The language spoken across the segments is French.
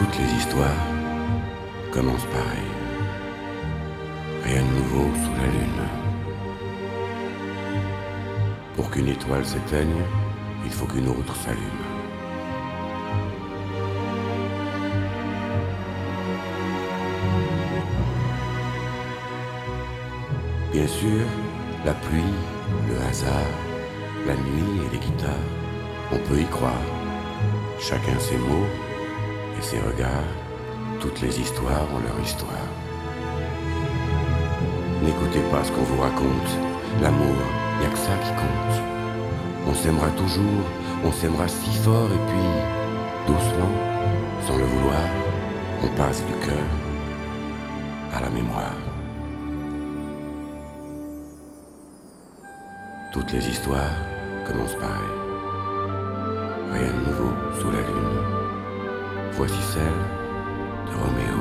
Toutes les histoires commencent pareil. Rien de nouveau sous la lune. Pour qu'une étoile s'éteigne, il faut qu'une autre s'allume. Bien sûr, la pluie, le hasard, la nuit et les guitares, on peut y croire. Chacun ses mots et ses regards, toutes les histoires ont leur histoire. N'écoutez pas ce qu'on vous raconte, l'amour, y a que ça qui compte. On s'aimera toujours, on s'aimera si fort et puis, doucement, sans le vouloir, on passe du cœur à la mémoire. Toutes les histoires commencent pareil. Rien de nouveau sous la lune. Voici celle de Roméo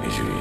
et Juliette.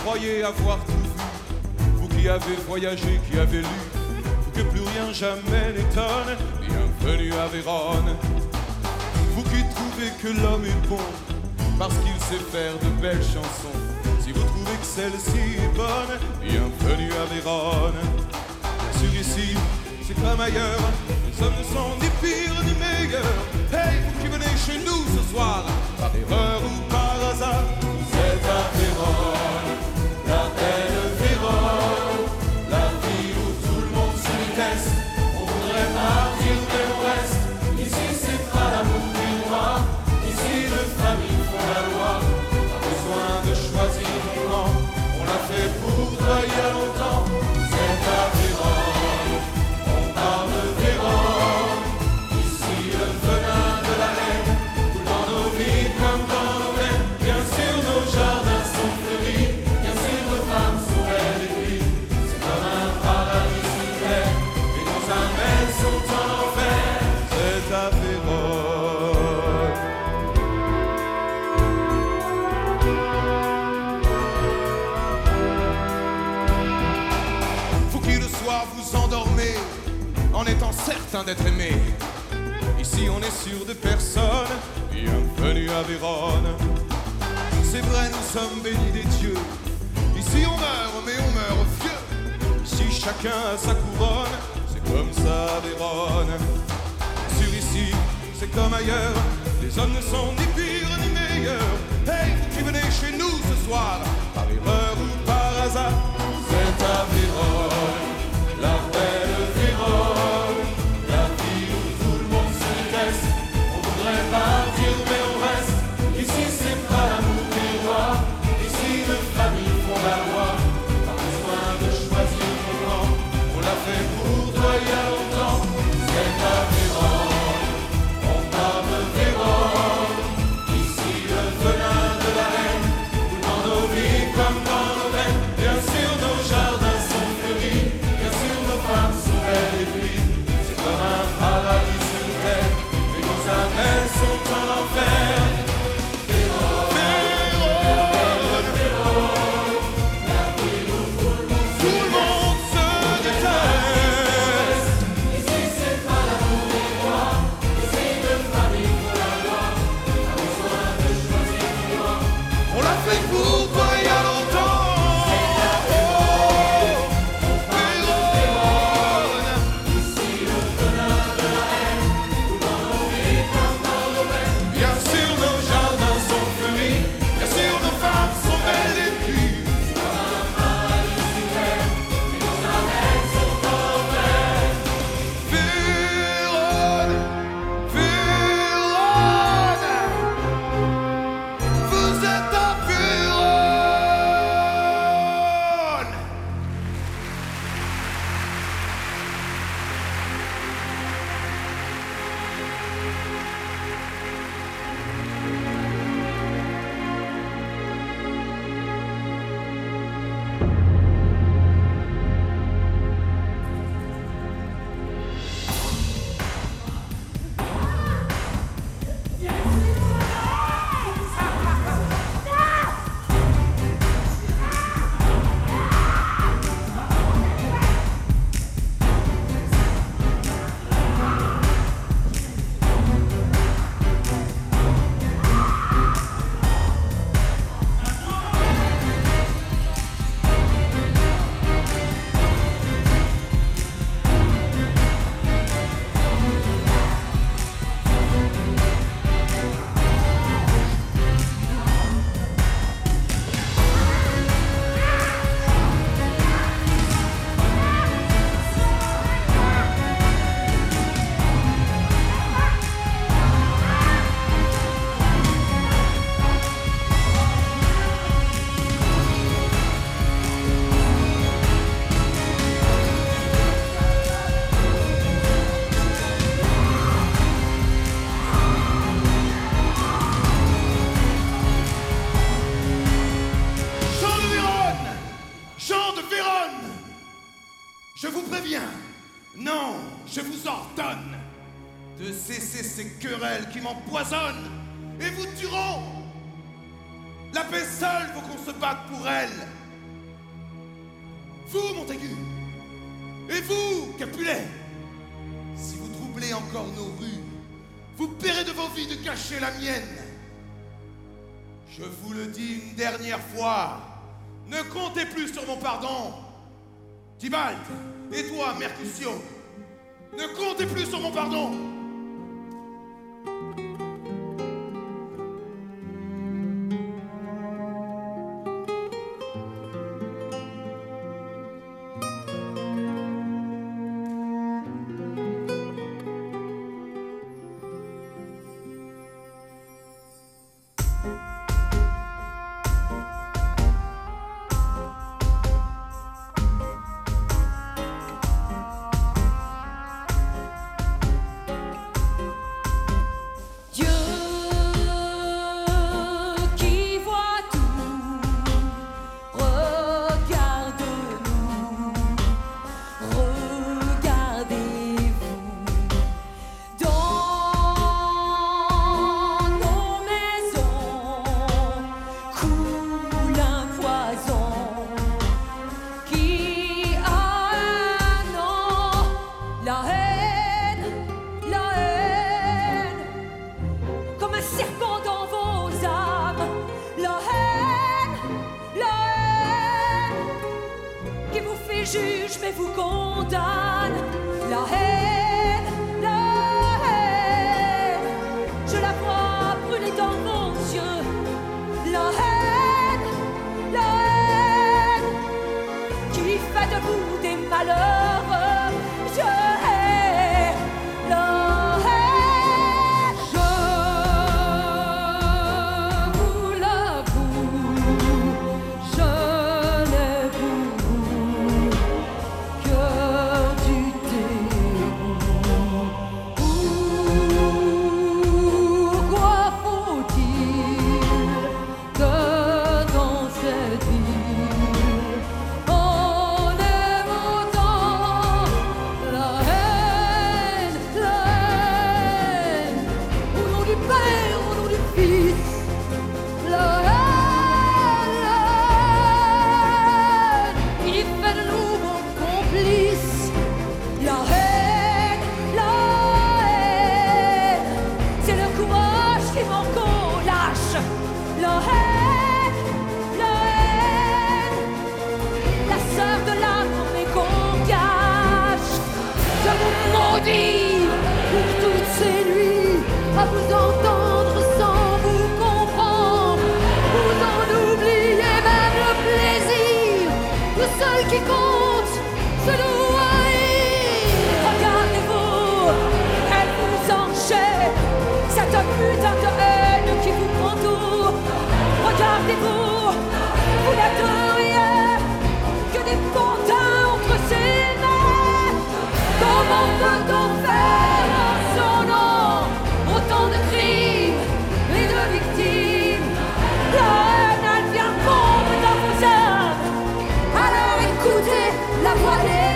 Croyez avoir tout vu, vous qui avez voyagé, qui avez lu, vous que plus rien jamais n'étonne, bienvenue à Vérone. Vous qui trouvez que l'homme est bon, parce qu'il sait faire de belles chansons, si vous trouvez que celle-ci est bonne, bienvenue à Vérone. Bien sûr ici, c'est comme ailleurs, les hommes ne sont ni pires ni meilleurs. Hey, vous qui venez chez nous ce soir, par erreur ou par hasard, c'est à Vérone. La belle Vérone, la ville où tout le monde se déteste. On voudrait partir mais on reste. Ici c'est pas l'amour du roi, ici les familles font la loi. Pas besoin de choisir le camp, on l'a fait pour toi il y a longtemps. C'est à Vérone, on parle de Vérone. Ici le venin de la laine coule dans nos vies comme dans nos veines. Bien sûr nos jardins sont fleuris. Vous qui le soir vous endormez en étant certain d'être aimé. Ici on est sûr de personne, bienvenue à Vérone. C'est vrai nous sommes bénis des dieux. Ici on meurt mais on meurt vieux. Ici chacun a sa couronne, c'est comme ça à Vérone. Sur ici, c'est comme ailleurs, les hommes ne sont ni pires ni meilleurs. Hey, vous qui venez chez nous ce soir, par erreur ou par hasard, c'est à Vérone, la belle Vérone, la ville où tout le monde se déteste. On voudrait partir mais on reste. Ici c'est pas l'amour des rois, ici les familles font la loi. Pas besoin de choisir le camp, on l'a fait pour toi il y a longtemps. C'est à Vérone, on parle de Vérone. Ici le venin de la reine coule dans nos vies comme dans nos veines. Bien sûr nos jardins sont fleuris. Je vous préviens, non, je vous ordonne de cesser ces querelles qui m'empoisonnent et vous tueront. La paix seule faut qu'on se batte pour elle. Vous, Montaigu, et vous, Capulet, si vous troublez encore nos rues, vous paierez de vos vies de cacher la mienne. Je vous le dis une dernière fois, ne comptez plus sur mon pardon. Tybalt, et toi, Mercutio, ne comptez plus sur mon pardon. Juge mais vous condamne la haine, je la vois brûler dans vos yeux, la haine, qui fait de vous des malheureux, je hais la haine, je vous l'avoue, je n'ai pour toutes ces nuits à vous entendre sans vous comprendre, vous en oubliez même le plaisir, le seul qui compte, c'est de haïr. Regardez-vous, elle vous enchaîne, cette putain de haine qui vous prend tout. Regardez-vous, vous n'êtes rien que des pantins entre ses mains. Comment peut-on faire en son nom autant de crimes et de victimes? La haine, elle vient fondre dans vos âmes. Alors écoutez la voix des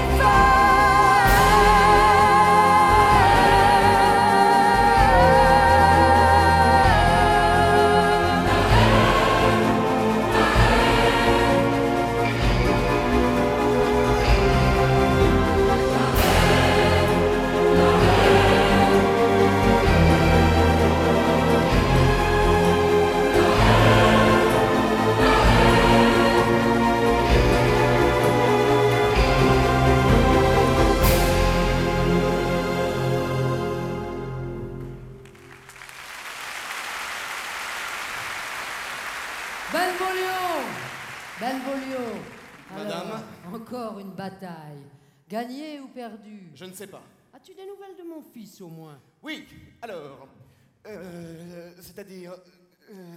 Benvolio. Madame. Encore une bataille. Gagnée ou perdue? Je ne sais pas. As-tu des nouvelles de mon fils au moins? Oui, alors... c'est-à-dire...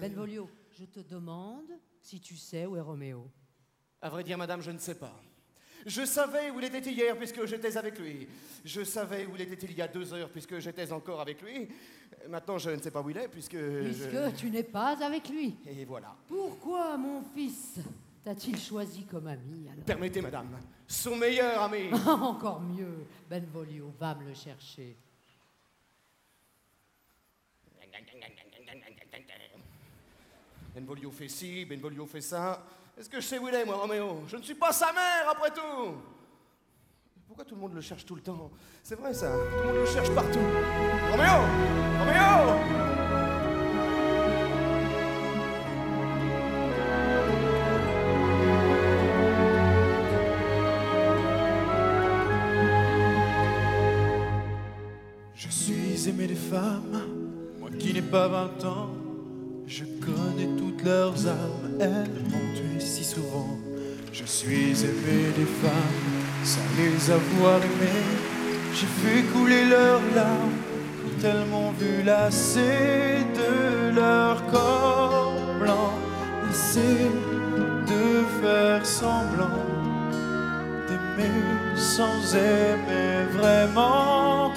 Benvolio, je te demande si tu sais où est Roméo. À vrai dire, madame, je ne sais pas. Je savais où il était hier puisque j'étais avec lui. Je savais où il était il y a 2 heures puisque j'étais encore avec lui. Maintenant, je ne sais pas où il est puisque tu n'es pas avec lui. Et voilà. Pourquoi, mon fils, T'a-t-il choisi comme ami, alors? Permettez, madame, son meilleur ami. Encore mieux. Benvolio, va me le chercher. Benvolio fait ci, Benvolio fait ça. Est-ce que je sais où il est, moi, Roméo? Je ne suis pas sa mère, après tout. Pourquoi tout le monde le cherche tout le temps? C'est vrai, ça. Tout le monde le cherche partout. Roméo! Roméo! Je suis aimé des femmes, moi qui n'ai pas 20 ans. Je connais toutes leurs armes, elles m'ont tué si souvent. Je suis aimé des femmes, sans les avoir aimées. J'ai fait couler leurs larmes, quand elles m'ont vu lasser de leur corps blanc. Lassé de faire semblant d'aimer sans aimer vraiment.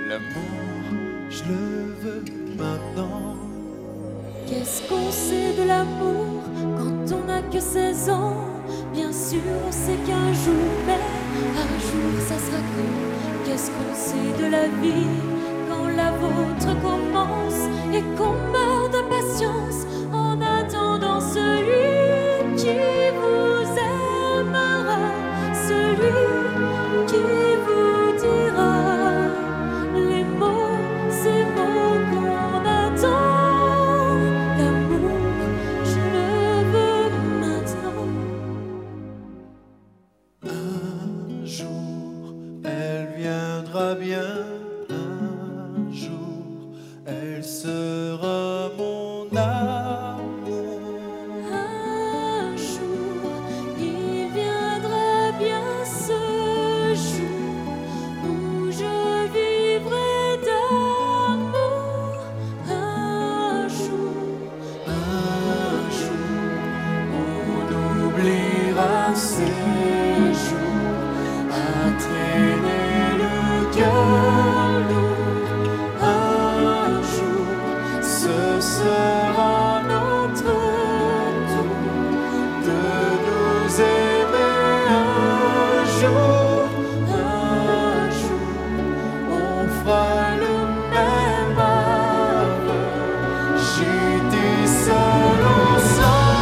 L'amour, je le veux maintenant. Qu'est-ce qu'on sait de l'amour quand on n'a que 16 ans? Bien sûr, on sait qu'un jour, mais un jour, ça sera quand? Qu'est-ce qu'on sait de la vie quand la vôtre commence et qu'on meurt d'impatience en attendant celui qui vous aimera, celui qui vous dira les mots, ces mots qu'on attend. Bien, un jour, elle sera mon amour. Un jour, il viendra bien ce jour où je vivrai d'amour. Un jour, on oubliera ces jours à traîner. Un jour, ce sera notre tour de nous aimer. Un jour, on fera le même aveu. J'étais seul ensemble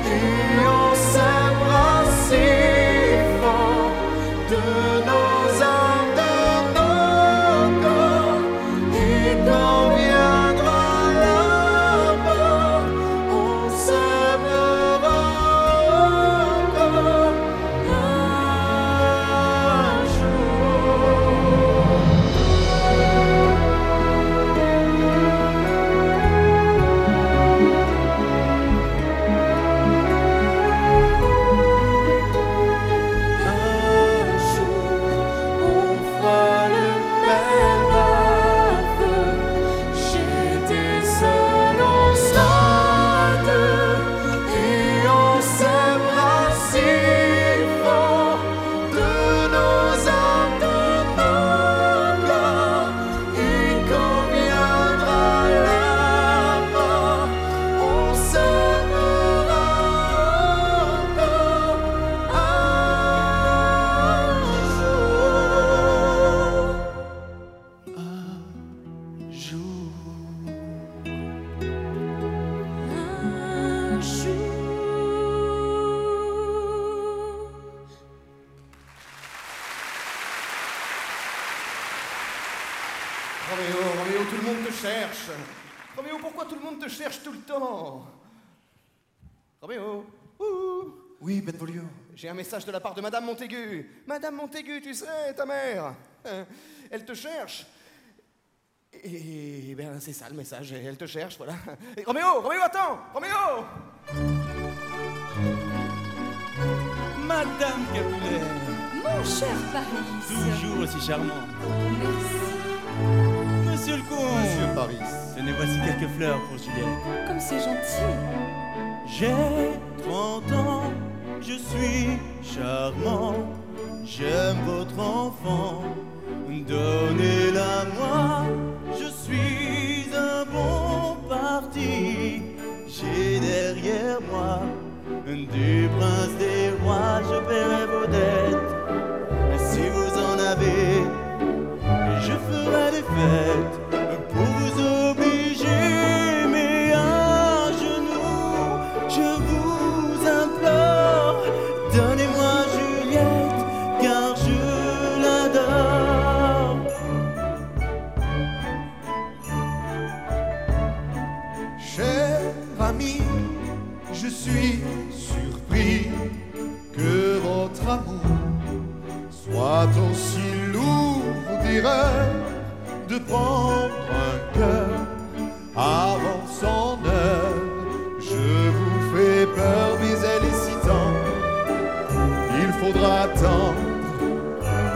et on s'aimera si fort de nos Roméo, tout le monde te cherche. Roméo, pourquoi tout le monde te cherche tout le temps? Roméo. Oui, Benvolio. J'ai un message de la part de Madame Montaigu. Madame Montaigu, tu sais, ta mère. Elle te cherche. Et ben c'est ça le message, elle te cherche, voilà. Et Roméo, attends, Roméo. Madame Capulet. Mon cher Paris. Toujours aussi charmant. Merci. Monsieur le comte. Monsieur Paris. Tenez, voici quelques fleurs pour Juliette. Comme c'est gentil. J'ai 30 ans, je suis charmant. J'aime votre enfant, donnez-la moi. Je suis un bon parti, j'ai derrière moi du prince des rois, je paierai vos dettes. Et si vous en avez, je ferai des fêtes pour vous obliger. Mais à genoux, je vous implore, donnez-moi Juliette, car je l'adore. Cher ami, je suis surpris que votre amour soit aussi lourd d'erreur, de prendre un cœur avant son heure. Je vous fais peur, mais elle est si tendre, il faudra attendre.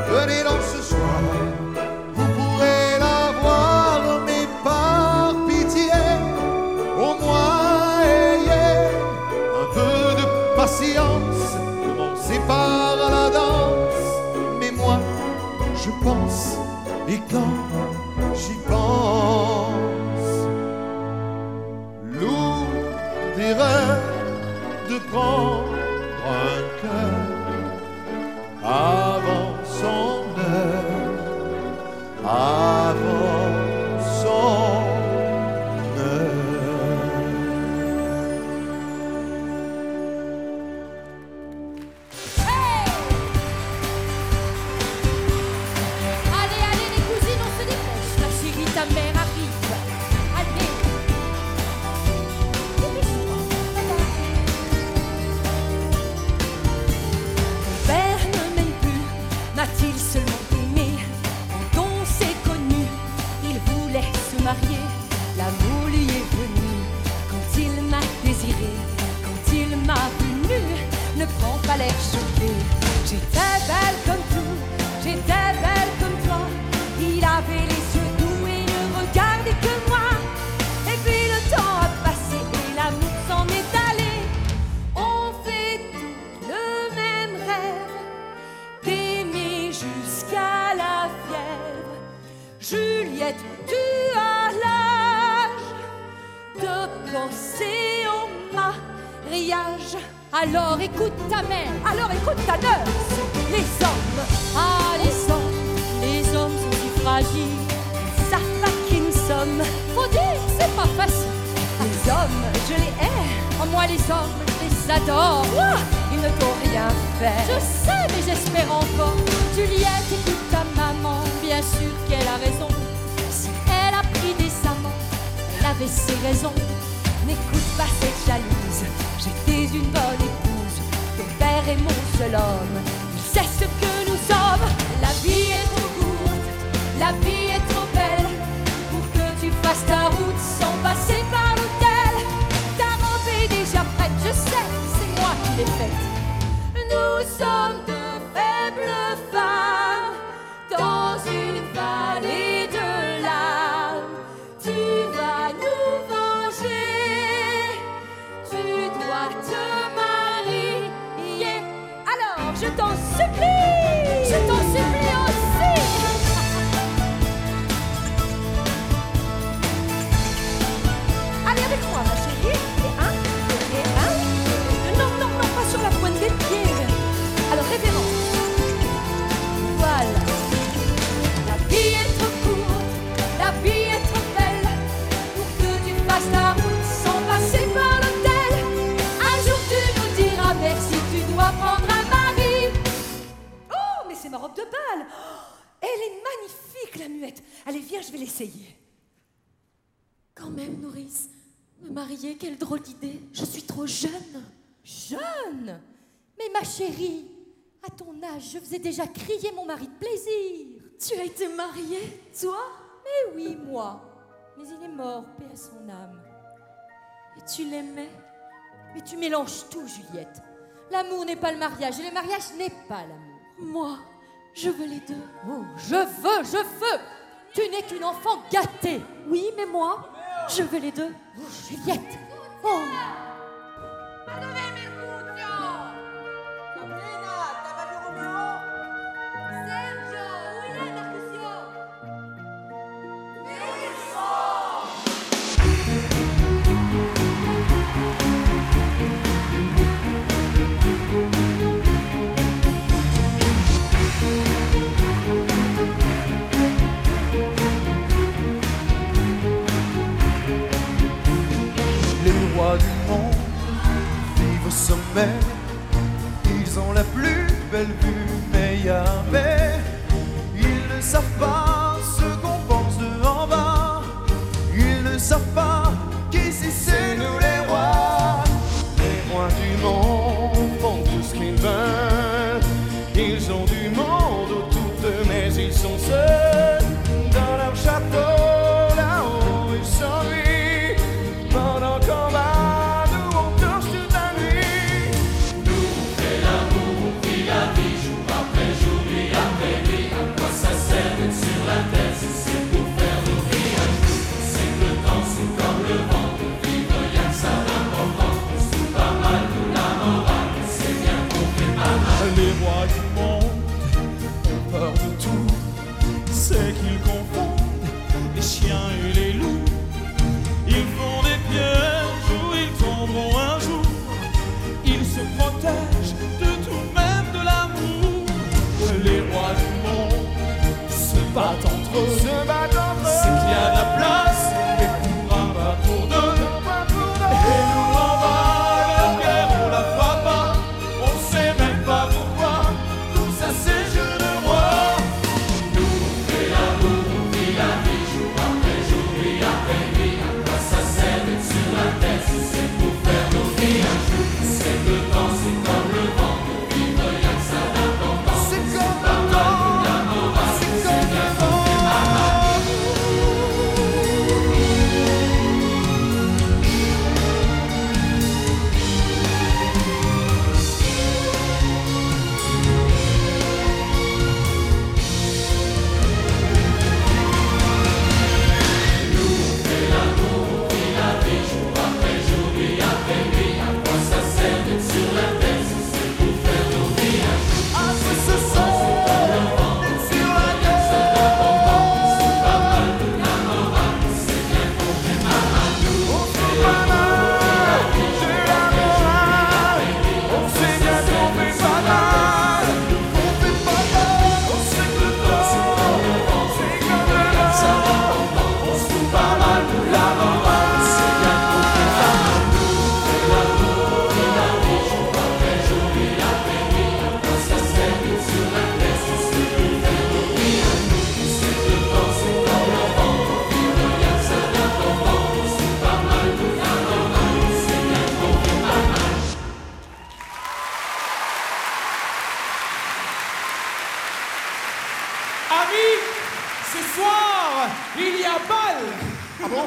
Venez donc ce soir, vous pourrez la voir, mais par pitié, au moins ayez un peu de patience. Commencez par la danse, mais moi je pense, et quand j'y pense, lourd d'erreur de prendre un cœur avant son heure, avant son heure. Allez, allez les cousines, on se dépêche. Ma chérie, ta mère arrive. Allez. Dépêche-toi. Mon père ne m'aime plus, m'a-t-il seulement aimé? Quand on s'est connus, il voulait se marier. L'amour lui est venu quand il m'a désiré. Quand il m'a vu nue, ne prends pas l'air choqué. J'étais belle comme tout, j'étais belle comme toi. Il avait les yeux doux et ne regardait que moi. Et puis le temps a passé et l'amour s'en est allé. On fait tout le même rêve, d'aimer jusqu'à la fièvre. Juliette, tu as l'âge de penser au mariage. Alors écoute ta mère, alors écoute ta nurse. Les hommes, ah les hommes sont si fragiles. Ils savent pas qui nous sommes. Faut dire, c'est pas facile. Les hommes, je les hais. En moi les hommes, je les adore. Ouah, ils ne t'ont rien fait. Je sais, mais j'espère encore. Juliette, écoute ta maman. Bien sûr qu'elle a raison. Si elle a pris des amants, elle avait ses raisons. N'écoute pas cette jalouse. J'étais une bonne épouse. Ton père est mon seul homme. Il sait ce que nous sommes. La vie est trop courte, la vie est trop belle pour que tu fasses ta route sans passer par l'hôtel. Ta robe est déjà prête, je sais, c'est moi qui l'ai faite. Nous sommes deux faibles femmes dans une vallée de larmes. Tu vas nous venger, tu dois te marier. Alors je t'en supplie, je t'en supplie aussi. Allez avec moi ma chérie. Et un. Non, non, non, pas sur la pointe des pieds. Alors révérence. Voilà. La vie est trop courte, la vie est trop belle pour que tu fasses ta route sans passer par l'hôtel. Un jour tu nous diras merci, tu dois prendre un mari. Oh, mais c'est ma robe de bal. Oh, elle est magnifique la muette. Allez, viens, je vais l'essayer. Quand même, nourrice, me marier, quelle drôle d'idée. Je suis trop jeune. Jeune? Mais ma chérie, à ton âge, je faisais déjà crier mon mari de plaisir. Tu as été mariée, toi? Mais oui, moi. Mais il est mort, paix à son âme. Et tu l'aimais? Mais tu mélanges tout, Juliette. L'amour n'est pas le mariage et le mariage n'est pas l'amour. Moi, je veux les deux. Oh, je veux. Tu n'es qu'une enfant gâtée. Oui, mais moi, je veux les deux. Oh, Juliette. Oh. mais ils ne savent pas ce qu'on pense de en bas. Ils ne savent pas qu'ici c'est nous les rois. Les rois du monde font tout ce qu'ils veulent. Ils ont du monde autour d'eux, mais ils sont seuls dans leur château, là-haut ils s'ennuient. Pendant qu'on va, nous on torche toute la nuit. Nous on fait l'amour, on vit la vie, jour après jour, nuit après nuit. À quoi ça sert d'être sur la terre si c'est pour faire nos vies un jour? C'est que le temps c'est comme le vent, de vivre y'a que ça d'important. On se fout pas mal de la morale, c'est bien qu'on fait pas mal. Les rois du monde ont peur de tout, c'est qu'ils confondent les chiens et les loups. Ils font des pièges où ils tomberont un jour. Ils se protègent de tout, même de l'amour. Les rois du monde se battent entre eux. C'est qu'il y a de la place, mais pour un pas pour deux. Et nous en bas, la guerre on la fera pas. On sait même pas pourquoi. Tout ça c'est jeu de roi. Nous on fait l'amour, on vit la vie, jour après jour, nuit après nuit. À quoi ça sert d'être sur la terre si c'est pour faire nos vies un jour? C'est que le temps c'est comme le vent, de vivre y'a que ça d'important. C'est comme le vent, La morale, c'est comme le vent. Ah, c'est ce son d'être sur la terre. On fait pas mal, j'ai la morale. On sait bien qu'on fait pas mal. On fait pas mal, on sait que le temps c'est comme le vent. On se fout pas mal de la morale, c'est bien qu'on fait pas mal. Amis, ce soir, il y a bal. Ah bon?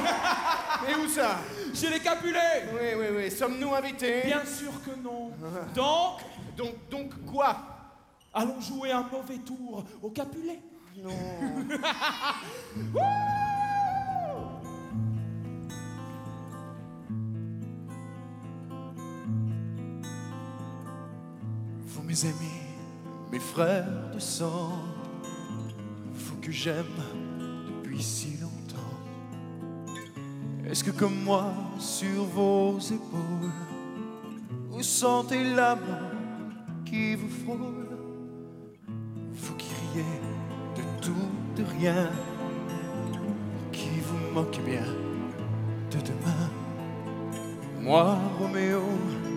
Et où ça? Chez les Capulets. Oui, sommes-nous invités? Bien sûr que non. Donc quoi? Allons jouer un mauvais tour au Capulet. Non. Vous mes amis, mes frères de sang, vous que j'aime depuis si longtemps. Est-ce que comme moi, sur vos épaules, vous sentez la main qui vous frôle? Vous qui riez de tout, de rien, qui vous moquez bien de demain. Moi, Roméo,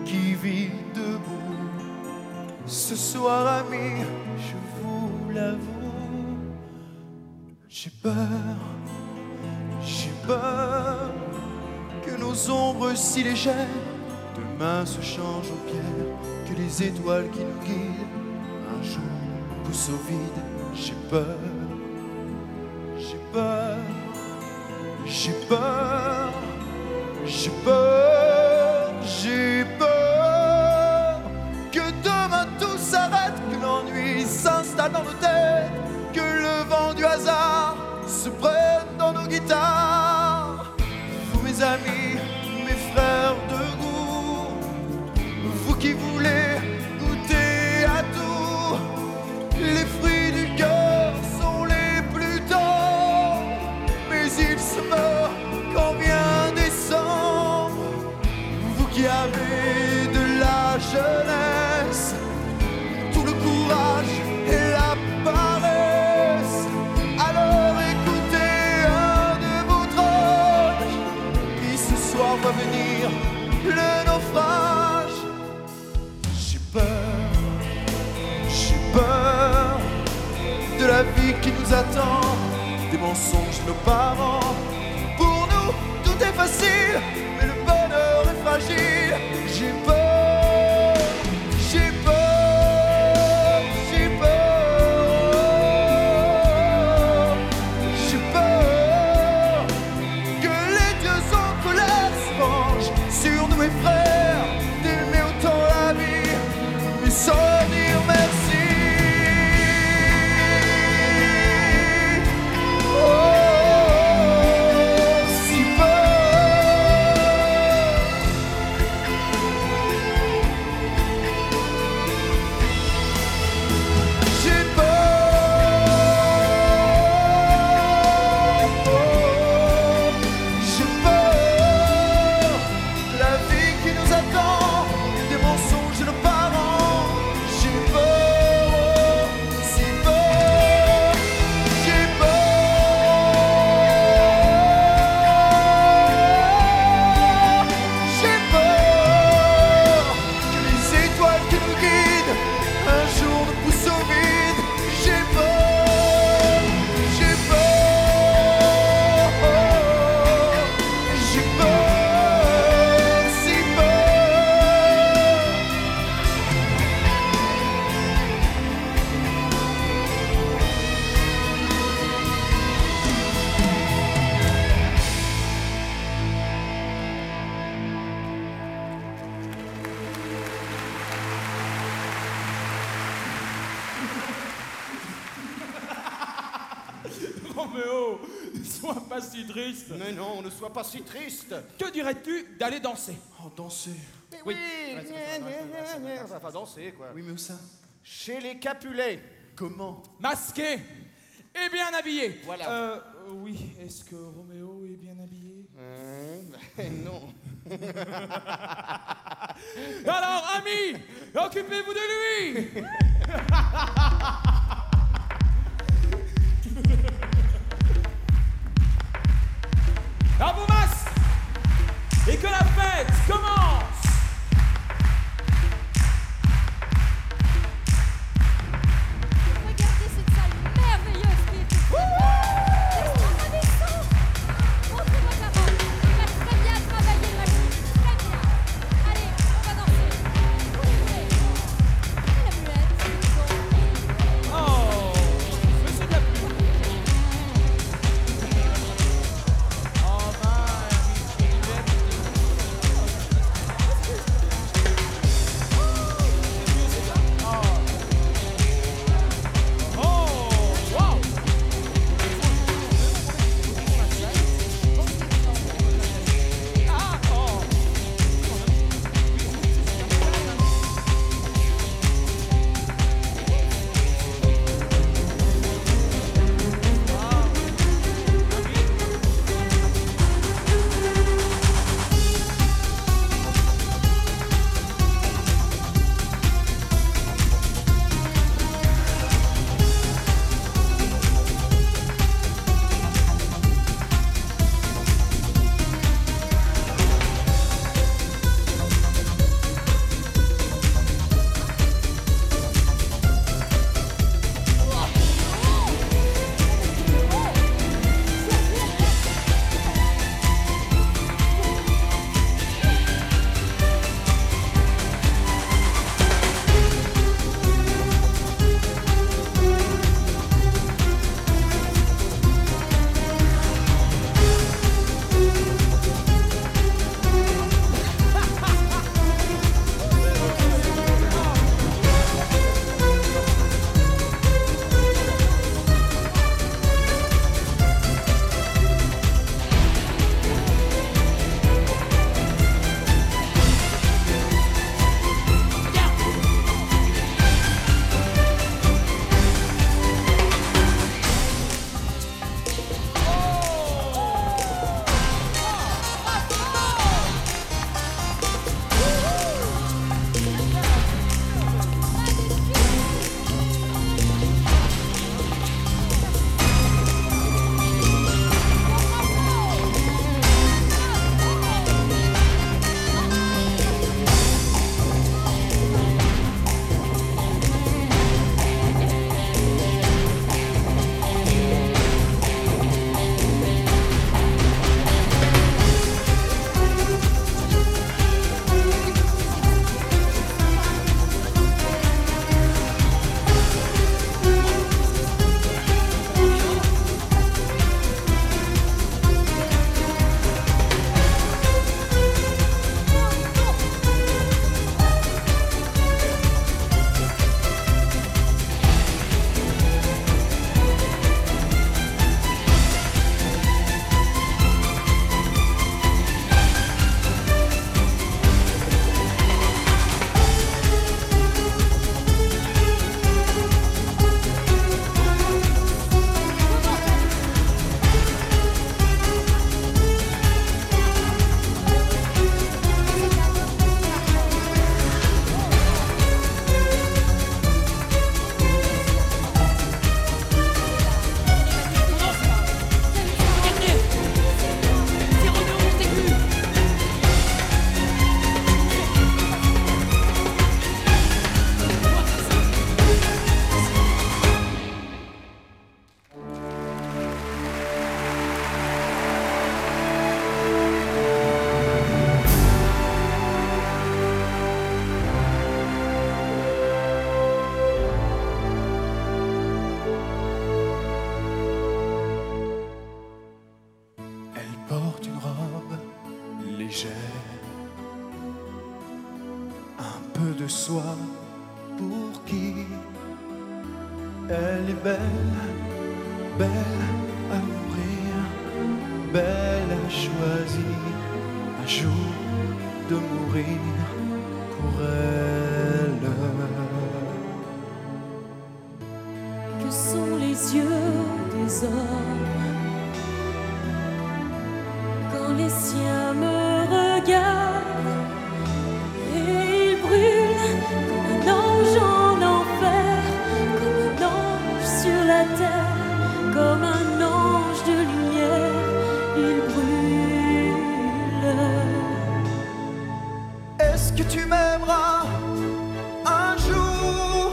qui vis debout, ce soir, ami, je vous l'avoue, j'ai peur que nos ombres si légères demain se changent en pierre, que les étoiles qui nous guident un jour poussent au vide. J'ai peur que demain tout s'arrête, que l'ennui s'installe dans nos têtes, que le vent du hasard se prenne dans nos guitares. Vous mes amis, mes frères de goût, vous qui voulez goûter à tout, les fruits du cœur sont les plus tendres, mais ils se meurent quand vient décembre. la vie qui nous attend, des mensonges de nos parents. Pour nous, tout est facile, mais le bonheur est fragile. J'ai peur, j'ai peur, j'ai peur, j'ai peur que les dieux en colère se vengent sur nous, mes frères, d'aimer autant la vie, mais sans dire merci. Roméo, ne sois pas si triste. Mais non, ne sois pas si triste. Que dirais-tu d'aller danser? Oh, danser. Mais Oui. ça va danser, quoi. Oui, mais où ça? Chez les Capulets. Comment? Masqué et bien habillé. Voilà. Oui, est-ce que Roméo est bien habillé? Non. Alors, amis, occupez-vous de lui. À vos masques et que la fête commence. Regardez cette salle merveilleuse qui est extraordinaire. Montrez-moi ta robe. Il a très bien travaillé, Rachid. Très bien. Allez, on va danser. Et la muette. Oh, que soit pour qui. Elle est belle, belle à mourir, belle à choisir un jour de mourir pour elle. Que sont les yeux des hommes quand les siens me regardent et ils brûlent comme un ange en enfer, comme un ange sur la terre, comme un ange de lumière, ils brûlent. Est-ce que tu m'aimeras un jour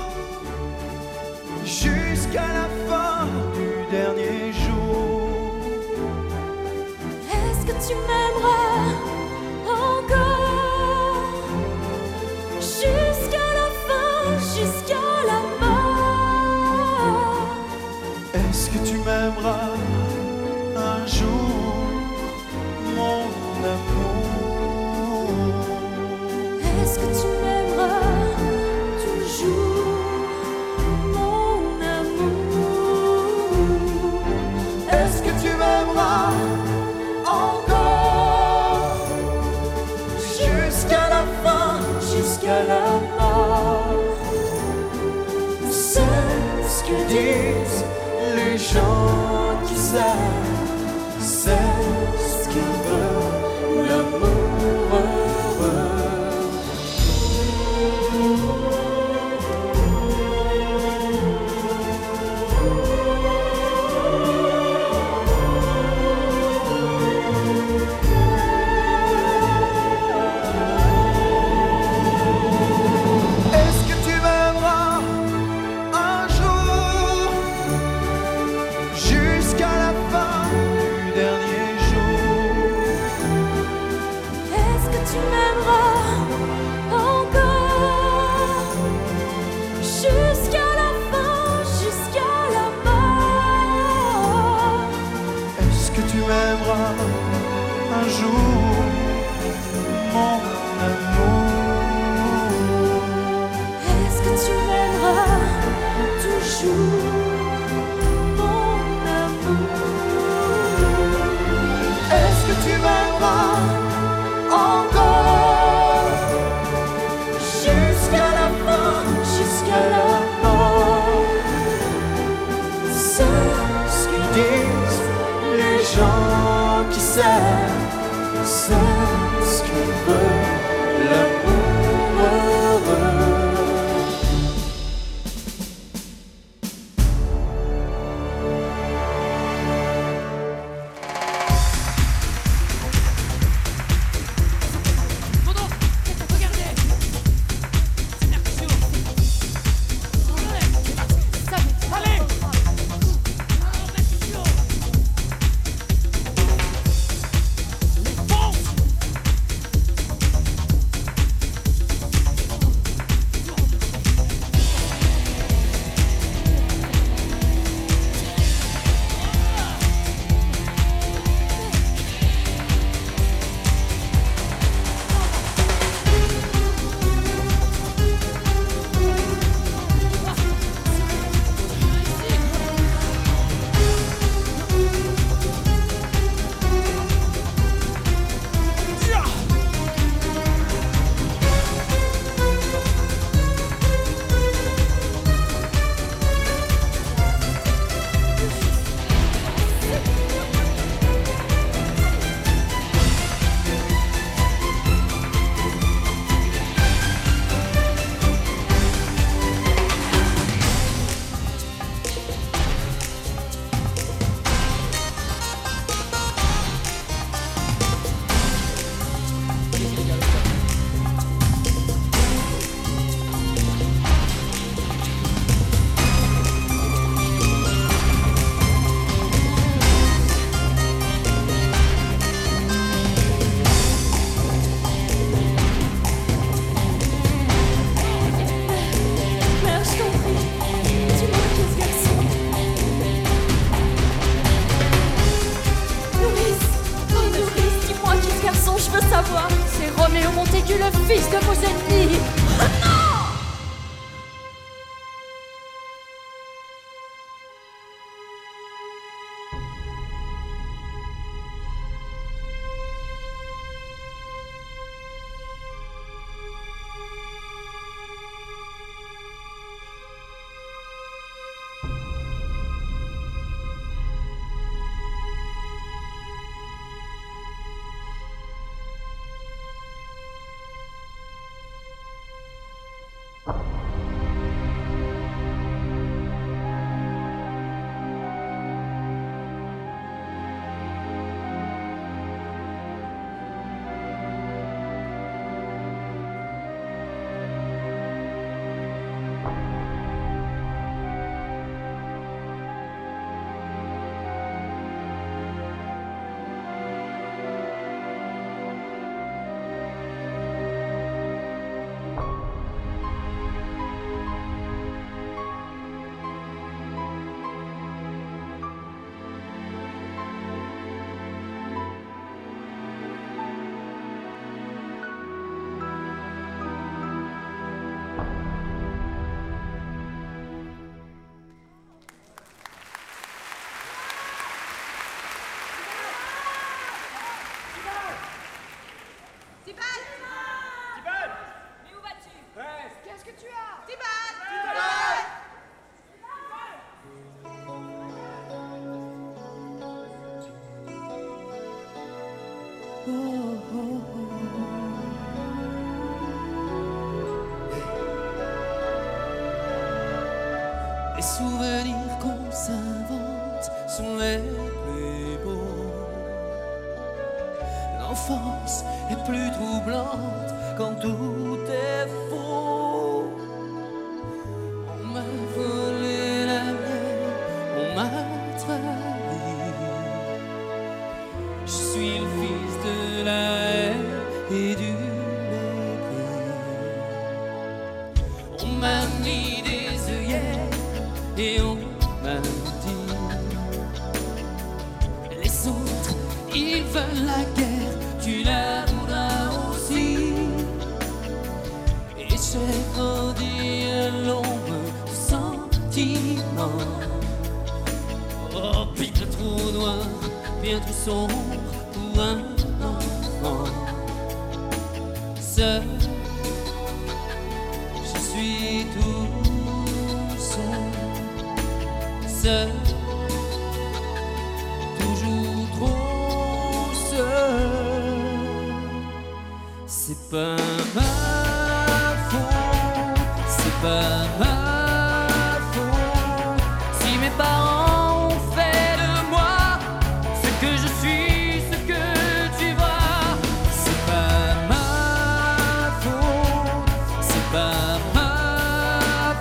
jusqu'à la fin du dernier jour? Est-ce que tu m'aimeras encore jusqu'à la fin, jusqu'à la mort? Est-ce que tu m'aimeras un jour, mon amour? Est-ce que tu m'aimeras toujours, mon amour? Est-ce que tu m'aimeras encore jusqu'à la fin, jusqu'à la mort? C'est ce que disent les gens qui s'aiment, c'est ce que veut l'amour heureux. Est-ce que tu m'aimeras un jour jusqu'à la fin du dernier jour? Est-ce que tu m'aimeras encore jusqu'à la fin, jusqu'à la mort? Est-ce que tu m'aimeras un jour, mon amour? Est-ce que tu m'aimeras toujours, mon amour? Est-ce que tu m'aimeras encore jusqu'à la fin, jusqu'à la mort? C'est ce que disent les gens qui s'aiment, c'est ce que veut l'amour heureux. C'est Roméo Montaigu, le fils de vos ennemis. Non! Les souvenirs qu'on s'invente sont les plus beaux. L'enfance est plus troublante quand tout est faux. On m'a volé la mienne, on m'a trahi. Je suis le fils de la haine et du mépris. On m'a mis des œillères et on m'a dit: les autres, ils veulent la guerre, tu la voudras aussi. Et j'ai grandi à l'ombre du sentiment. Oh, puis le trou noir, bien trop sombre pour un enfant. Seul, je suis tout seul. Seul, toujours trop seul. C'est pas ma faute, c'est pas ma faute. Si mes parents ont fait de moi ce que je suis, ce que tu vois. C'est pas ma faute, c'est pas ma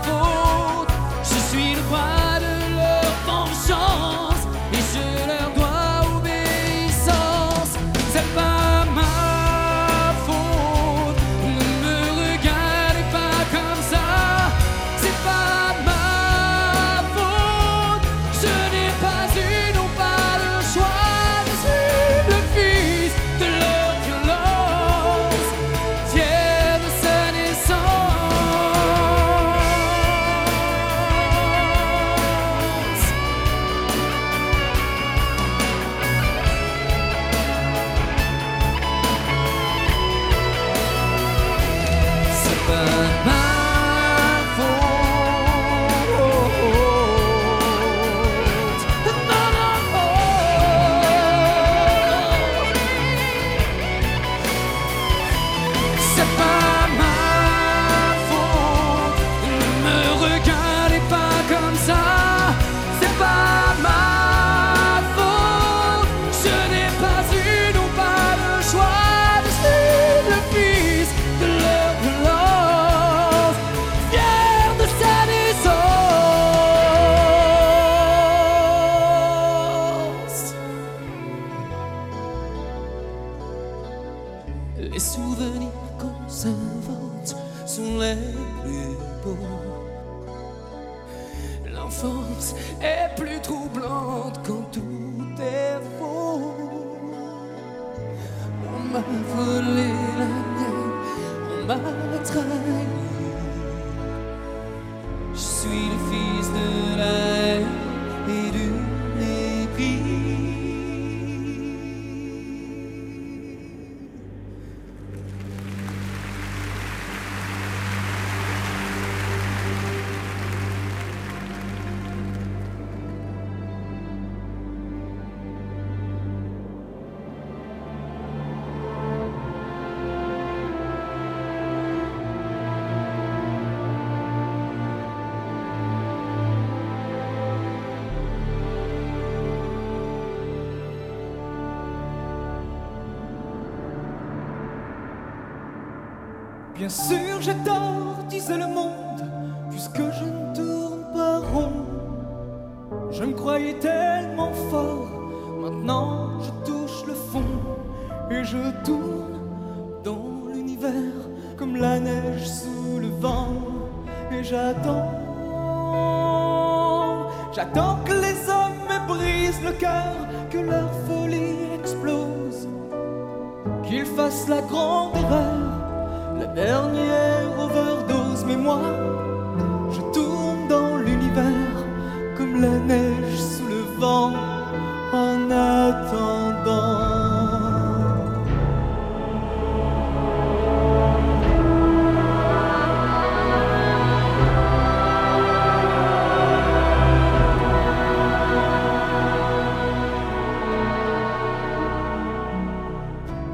faute. Je suis le roi de leur vengeance et je leur dois obéissance. C'est pas ma faute, ne me regardez pas comme ça. C'est pas ma faute, je n'ai pas eu non pas le choix. Je suis le fils de leur violence, fier de sa naissance. C'est pas ma faute. Non, non, c'est pas ma faute. Ne me regardez pas comme ça. C'est pas ma faute. Je n'ai pas eu non pas le choix. Je suis le fils de leur violence, fier de sa naissance. Les souvenirs qu'on s'invente sont les plus beaux. L'enfance est plus troublante quand tout est faux. On m'a volé la mienne, on m'a trahi. Je suis le fils de la haine et du mépris. Bien sûr j'ai tort, disait le monde, puisque je ne tourne pas rond. Je me croyais tellement fort, maintenant je touche le fond. Et je tourne dans l'univers comme la neige sous le vent. Et j'attends que les hommes me brisent le cœur, que leur folie explose, qu'ils fassent la grande erreur, la dernière overdose. Mais moi, je tourne dans l'univers comme la neige sous le vent, en attendant.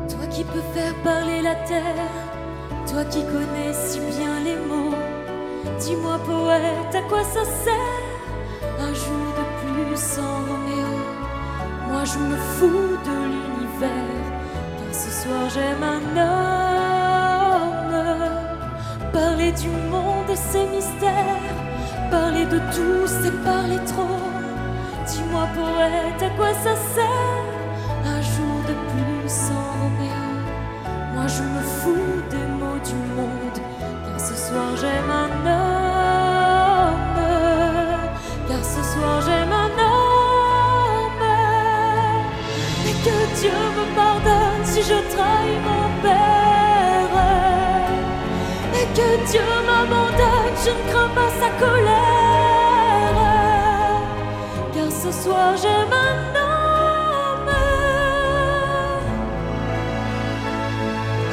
Toi qui peux faire parler la terre, toi qui connais si bien les mots, dis-moi poète, à quoi ça sert un jour de plus sans Roméo? Moi je me fous de l'univers, car ce soir j'aime un homme. Parler du monde et ses mystères, parler de tout c'est parler trop. Dis-moi poète, à quoi ça sert un jour de plus sans Roméo? Moi je me fous des mots du monde, car ce soir j'aime un homme. Car ce soir j'aime un homme. Et que Dieu me pardonne si je trahis mon père. Et que Dieu m'abandonne, je ne crains pas sa colère. Car ce soir j'aime un homme.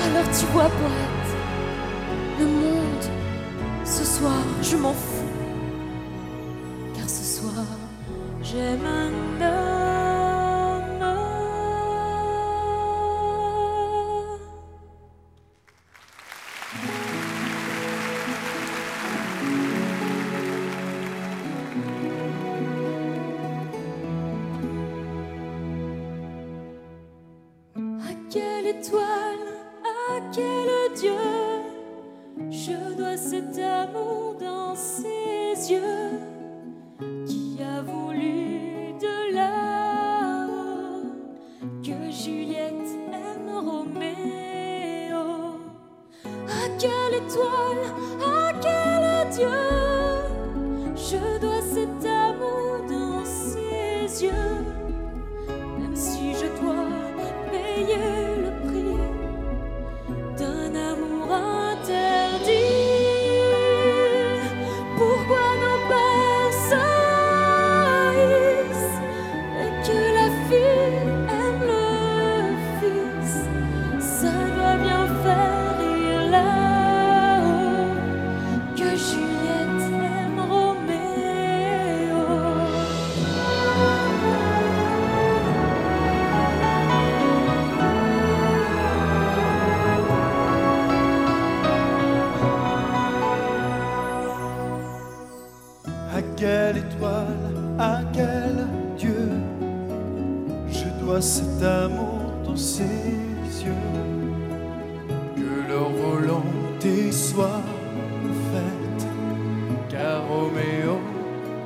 Alors tu vois poète, le monde, ce soir je m'en fous. Car ce soir j'aime un homme. À quelle étoile, à quel Dieu je dois cet amour dans ses yeux, qui a voulu de là-haut que Juliette aime Roméo? À quelle étoile, à quel Dieu je dois cet amour dans ses yeux, même si je dois payer le prix d'un amour interdit? Pourquoi nos pères se haïssent et que la fille aime le fils? Ça doit bien faire rire là-haut que Juliette aime Roméo. À quelle étoile, à quel Dieu je dois cet amour dans ses yeux, que leur volonté soit faite, car Roméo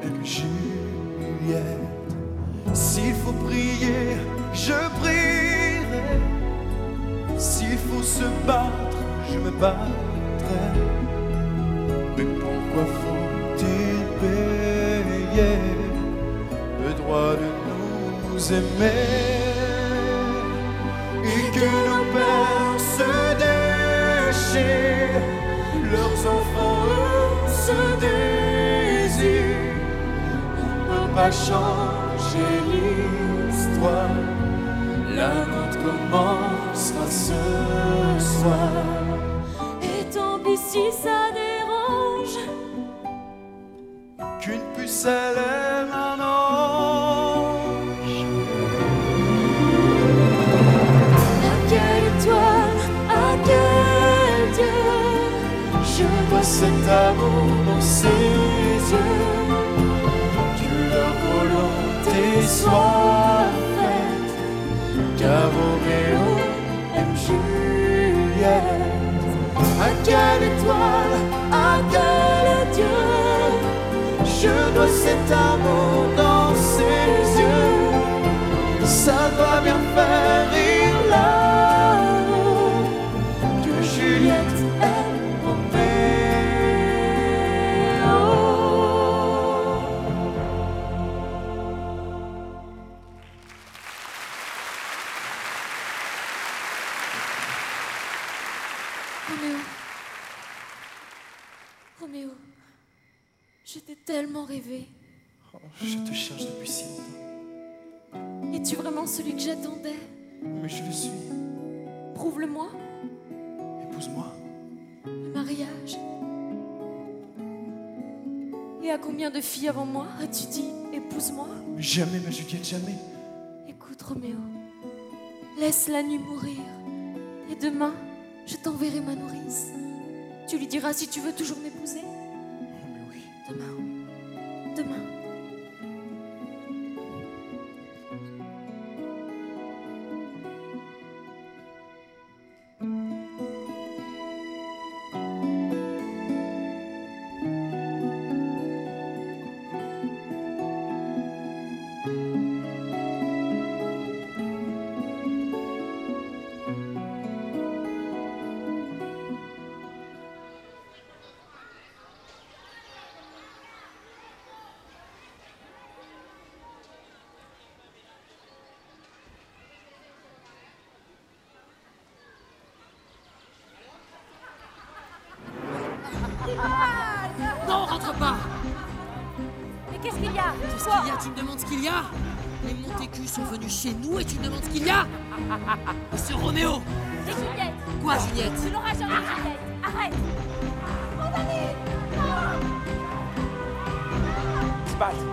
aime Juliette. S'il faut prier, je prierai. S'il faut se battre, je me battrai. Mais pourquoi faut-il payer le droit de nous aimer, et que nos pères se déchirent, leurs enfants eux se désirent? On ne peut pas changer l'histoire, la nôtre commencera ce soir. Et tant pis si ça dérange, qu'une pucelle aime un ange. à quelle étoile, à quel Dieu je dois Cet amour dans ses yeux, que leur volonté soit faite, car Roméo aime Juliette. À quel cet amour dans ses yeux, ça doit bien faire rire l'amour que Juliette aime Roméo. Roméo. Roméo. Je t'ai tellement rêvé. Oh, je te cherche depuis si longtemps. Es-tu vraiment celui que j'attendais? Mais je le suis. Prouve-le-moi. Épouse-moi. Le mariage. Et à combien de filles avant moi as-tu dit épouse-moi? Mais jamais, ma Juliette, jamais. Écoute, Roméo. Laisse la nuit mourir. Et demain, je t'enverrai ma nourrice. Tu lui diras si tu veux toujours m'épouser. Oh, mais oui. Demain. Demain. Non, rentre pas. Mais qu'est-ce qu'il y a? Qu'est-ce qu'il y a? Tu me demandes ce qu'il y a? Les Montaigu sont venus chez nous et tu me demandes ce qu'il y a? Monsieur Roméo! C'est Juliette. Quoi, Juliette? Tu n'auras jamais Juliette. Arrête. Mon ami. Se passe.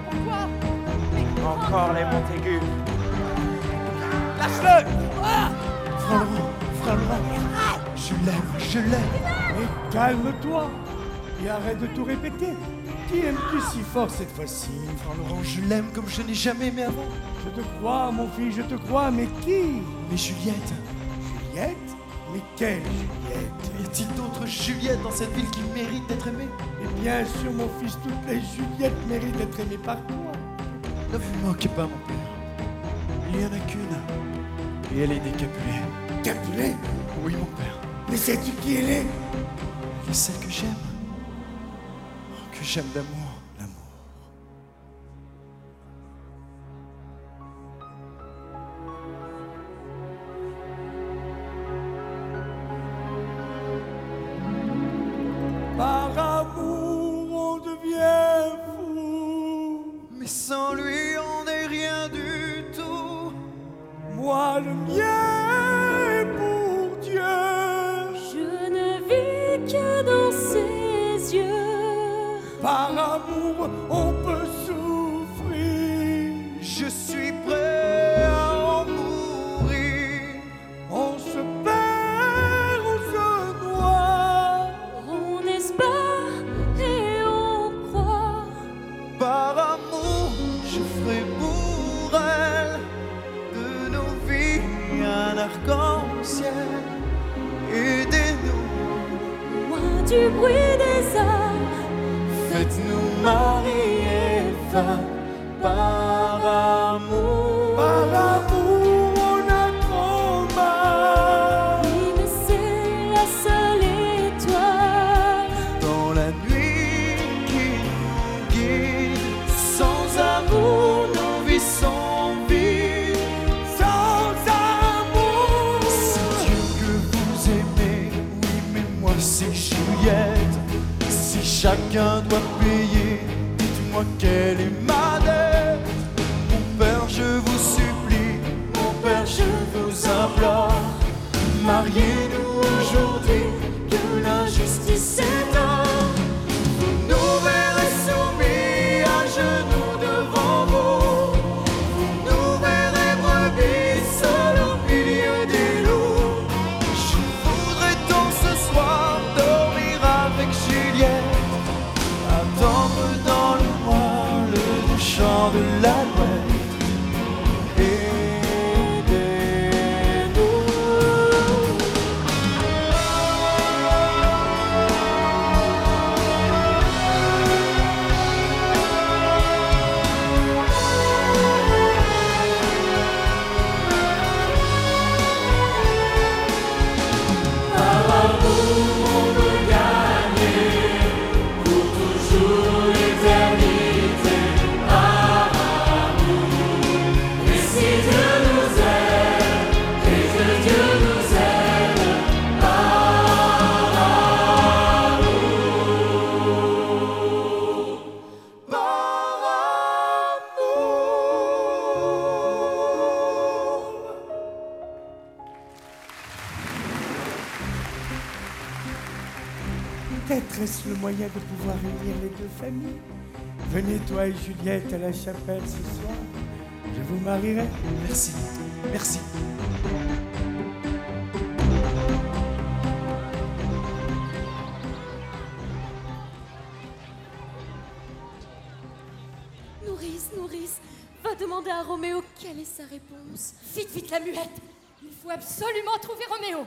Pourquoi? Encore les Montaigu. Lâche-le. Frère Laurent, je l'aime, je l'aime. Mais calme-toi et arrête de tout répéter. Qui aimes-tu si fort cette fois-ci? Frère Laurent, je l'aime comme je n'ai jamais aimé avant. Je te crois, mon fils, je te crois, mais qui? Mais Juliette, Juliette? Mais quelle Juliette? y a-t-il d'autres Juliette dans cette ville qui méritent d'être aimée? Et bien sûr, mon fils, toutes les Juliettes méritent d'être aimées par toi. Ne vous moquez pas, mon père. Il n'y en a qu'une. Et elle est décapulée. Capulet? Oui, mon père. Mais sais-tu qui elle est? Elle est celle que j'aime. Que j'aime d'amour. L'amour. Par amour, on devient fou. Mais sans lui, on n'est rien du tout. Moi, le mien est pour Dieu. Je ne vis que dans ses yeux. Par amour, on peut souffrir. Je suis prêt à en mourir. On se perd, on se noie. On espère et on croit. Par amour, je ferai pour elle de nos vies un arc-en-ciel. Aidez-nous, Loin du bruit des âmes. faites-nous mari et femme. Par amour, Par amour, on a trop mal. Oui, mais c'est la seule étoile. dans la nuit qui nous guide. Sans amour, nos vies sont vides. Sans amour. C'est Dieu que vous aimez, oui, mais moi c'est Juliette. Si chacun doit payer, dites-moi quelle est ma dette. Mon père, je vous supplie, mon père, je vous implore. Mariez-nous aujourd'hui, que l'injustice s'éteint. Vous nous verrez soumis à genoux devant vous. Vous nous verrez brebis seuls au milieu des loups. Je voudrais tant ce soir dormir avec Juliette, attendre dans le voile du chant de l'alouette. Aidez-nous. toujours l'éternité par amour. Et si Dieu nous aime, et que Dieu nous aime par amour. Par amour. Peut-être est-ce le moyen de pouvoir unir les deux familles. Venez, toi et Juliette, à la chapelle ce soir. Je vous marierai. Merci, merci. Nourrice, va demander à Roméo quelle est sa réponse. Vite, la muette. Il faut absolument trouver Roméo.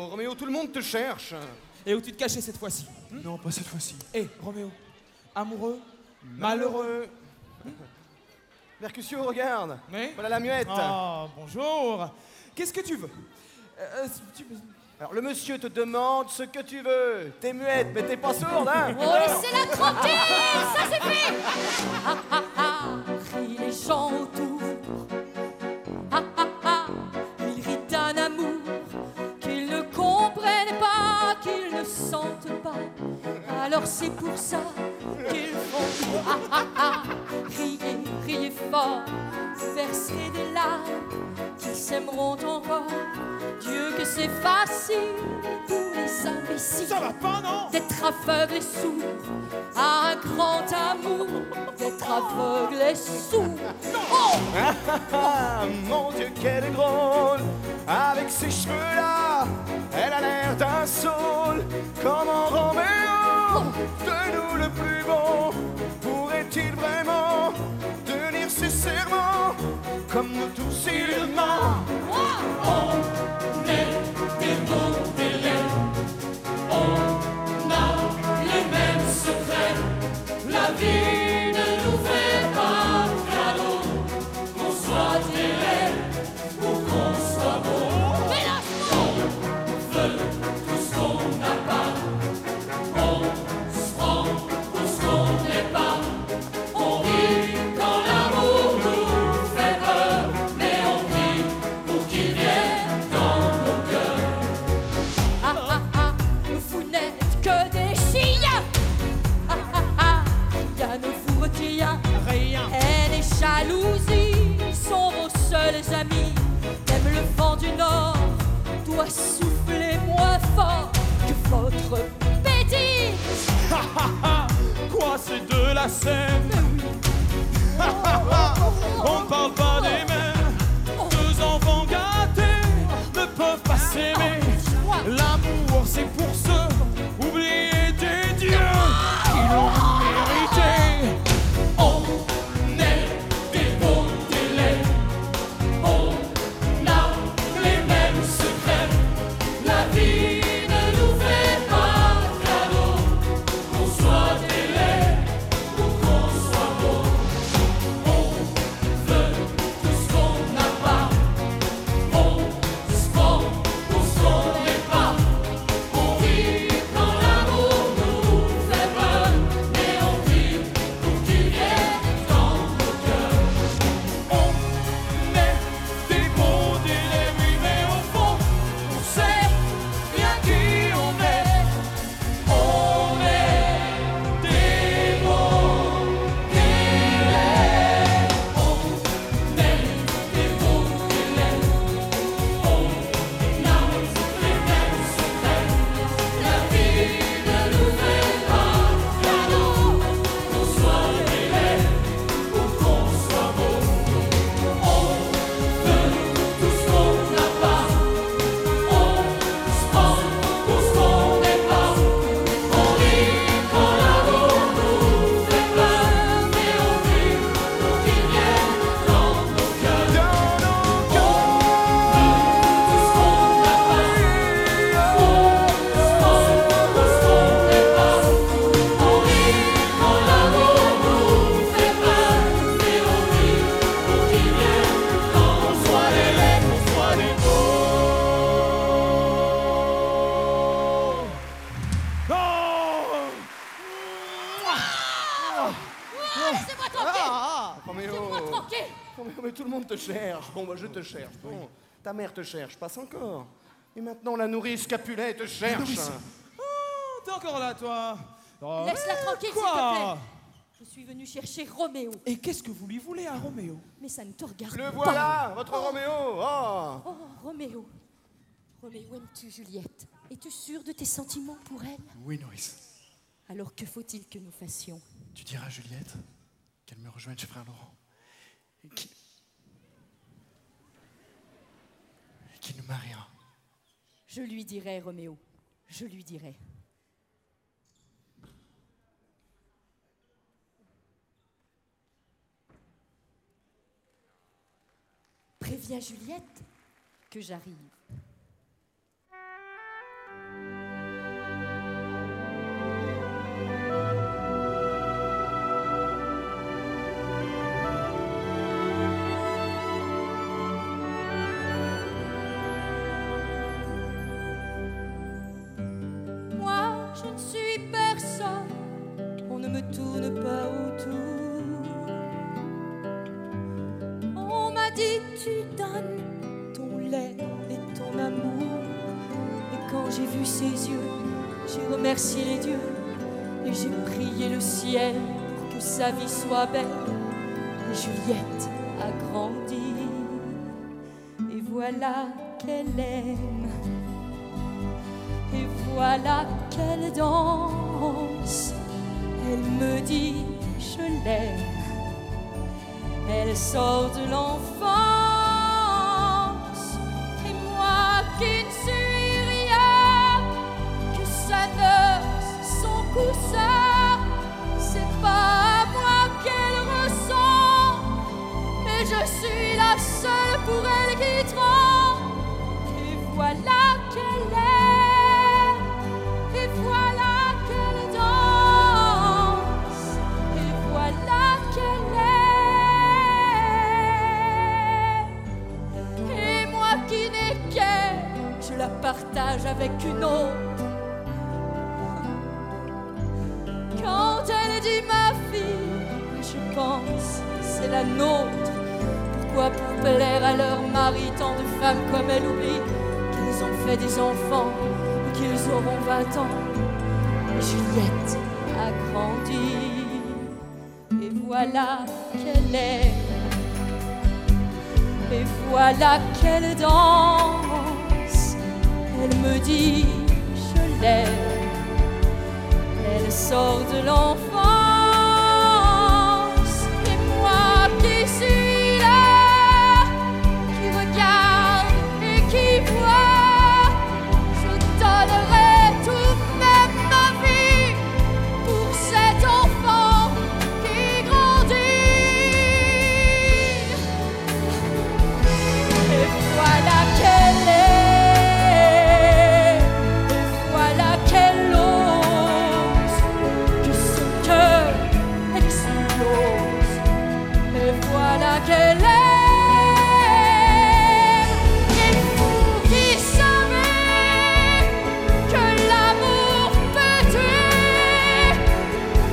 Roméo, tout le monde te cherche. Et où tu te cachais cette fois-ci? Non, pas cette fois-ci. Hé, Roméo, amoureux, Malheureux. Mercutio, regarde. Oui. Voilà la muette. Ah, bonjour. Qu'est-ce que tu veux? Alors, le monsieur te demande ce que tu veux. T'es muette, mais t'es pas sourde, hein? Oh, laissez-la tranquille. Ça, c'est fait. Ah, ah, ah. Rient les gens autour. Ah, ah, ah. Ils rient d'un amour qu'ils ne comprennent pas, qu'ils ne sentent pas. Alors c'est pour ça qu'ils font ah, ah, ah. Riez fort, verser des larmes, qu'ils s'aimeront encore. Dieu que c'est facile pour les imbéciles. Ça va pas, non? D'être aveugle et sourd à un grand amour, d'être aveugle et sourd. Oh! Mon Dieu, qu'elle est drôle. Avec ses cheveux-là, elle a l'air d'un saule. Comment Roméo, de nous le plus beau, pourrait-il vraiment tenir ses serments comme nous tous il ment? On est des beaux délais, on a les mêmes secrets. La vie ne nous fait pas cadeau, qu'on soit délai ou qu'on soit beau. On veut tout ce qu'on n'a pas, on se prend pour ce qu'on n'est pas. On rit quand l'amour nous fait peur, mais on prie pour qu'il vienne dans nos cœurs. Ah ah ah, vous n'êtes que des chiens. Ah ah ah, rien ne vous retient. Rien. Haine et jalousie sont vos seuls amis. Même le vent du nord doit souffler moins fort que votre bêtise. Quoi, c'est de la scène? On ne parle pas des mêmes. Deux enfants gâtés ne peuvent pas s'aimer. L'amour, c'est pour ceux oubliés des dieux qui l'ont mérité. On est des beaux délais, on a les mêmes secrets. La vie ne nous fait pas cadeau, qu'on soit délai ou qu'on soit beau. On veut tout ce qu'on n'a pas, on se prend pour ce qu'on n'est pas. On rit Laissez-moi tranquille. Roméo. Laissez-moi tranquille. Roméo, mais tout le monde te cherche. Bon, bah, je te cherche. Bon, ta mère te cherche, passe encore. Et maintenant, la nourrice Capulet te cherche. Oh, t'es encore là, toi. Oh, Laisse-la tranquille, s'il te plaît. Je suis venue chercher Roméo. Et qu'est-ce que vous lui voulez à Roméo? Mais ça ne te regarde Le pas. voilà, votre Roméo. Oh. Oh, Roméo. Roméo, aimes-tu Juliette? Es-tu sûr de tes sentiments pour elle? Oui, Nourrice. Alors que faut-il que nous fassions? Tu diras à Juliette qu'elle me rejoigne chez frère Laurent. Et qu'il nous mariera. Je lui dirai, Roméo. Je lui dirai. Préviens Juliette que j'arrive. Moi, je ne suis personne, on ne me tourne pas autour. On m'a dit tu donnes ton lait et ton amour. Et quand j'ai vu ses yeux, j'ai remercié les dieux et j'ai prié le ciel pour que sa vie soit belle. Et Juliette a grandi et voilà qu'elle aime. Et voilà qu'elle danse. Elle me dit je l'aime. Elle sort de l'enfance. Et moi qui ne suis rien que sa noce, son coussin, c'est pas à moi qu'elle ressent, mais je suis la seule pour elle qui tremble. Et voilà qu'elle aime. Et voilà qu'elle danse. Et voilà qu'elle aime. Et moi qui n'ai qu'elle, je la partage avec une autre. Quand elle dit ma fille, je pense c'est la nôtre. Pourquoi pour plaire à leur mari, tant de femmes comme elle oublient qu'elles ont fait des enfants ou qu'ils auront 20 ans. Et Juliette a grandi. Et voilà qu'elle aime. Et voilà qu'elle danse. Elle me dit je l'aime. Elle sort de l'enfance. Et moi qui suis là, qui regarde et qui voit, je donnerai tout de même ma vie pour cet enfant qui grandit. Et voilà qu'elle est, et voilà qu'elle ose, que son cœur explose. Et voilà qu'elle est. Et vous qui savez que l'amour peut tuer,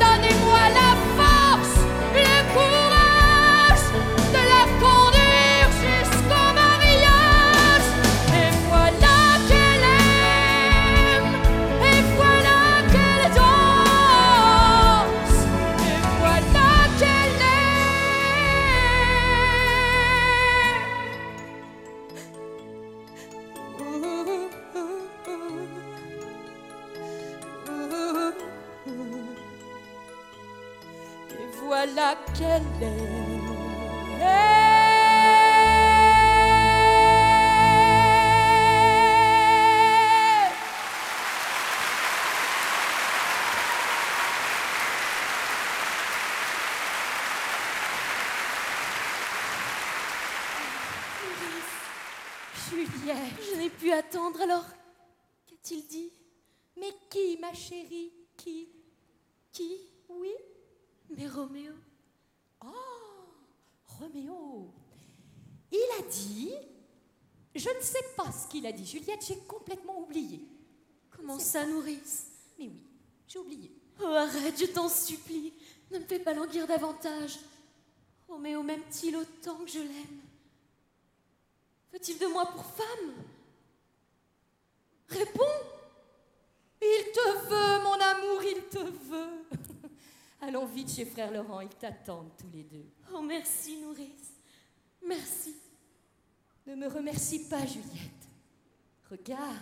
donnez-moi la force, le courage de la conduire jusqu'au mariage. Et voilà qu'elle aime. Et voilà qu'elle danse. Et voilà qu'elle aime. Et voilà qu'elle aime. Juliette, Je n'ai pu attendre alors. Qu'a-t-il dit? mais qui, ma chérie? Qui? Qui? Oui? Mais Roméo. Oh, Roméo. Il a dit... Je ne sais pas ce qu'il a dit, Juliette, j'ai complètement oublié. Comment ça, nourrice? Mais oui, j'ai oublié. Oh, arrête, je t'en supplie. Ne me fais pas languir davantage. Roméo m'aime-t-il autant que je l'aime? Veut-il de moi pour femme? Réponds! Il te veut, mon amour, il te veut. Allons vite chez frère Laurent, ils t'attendent tous les deux. Oh, merci, nourrice. Merci. Ne me remercie pas, Juliette. Regarde.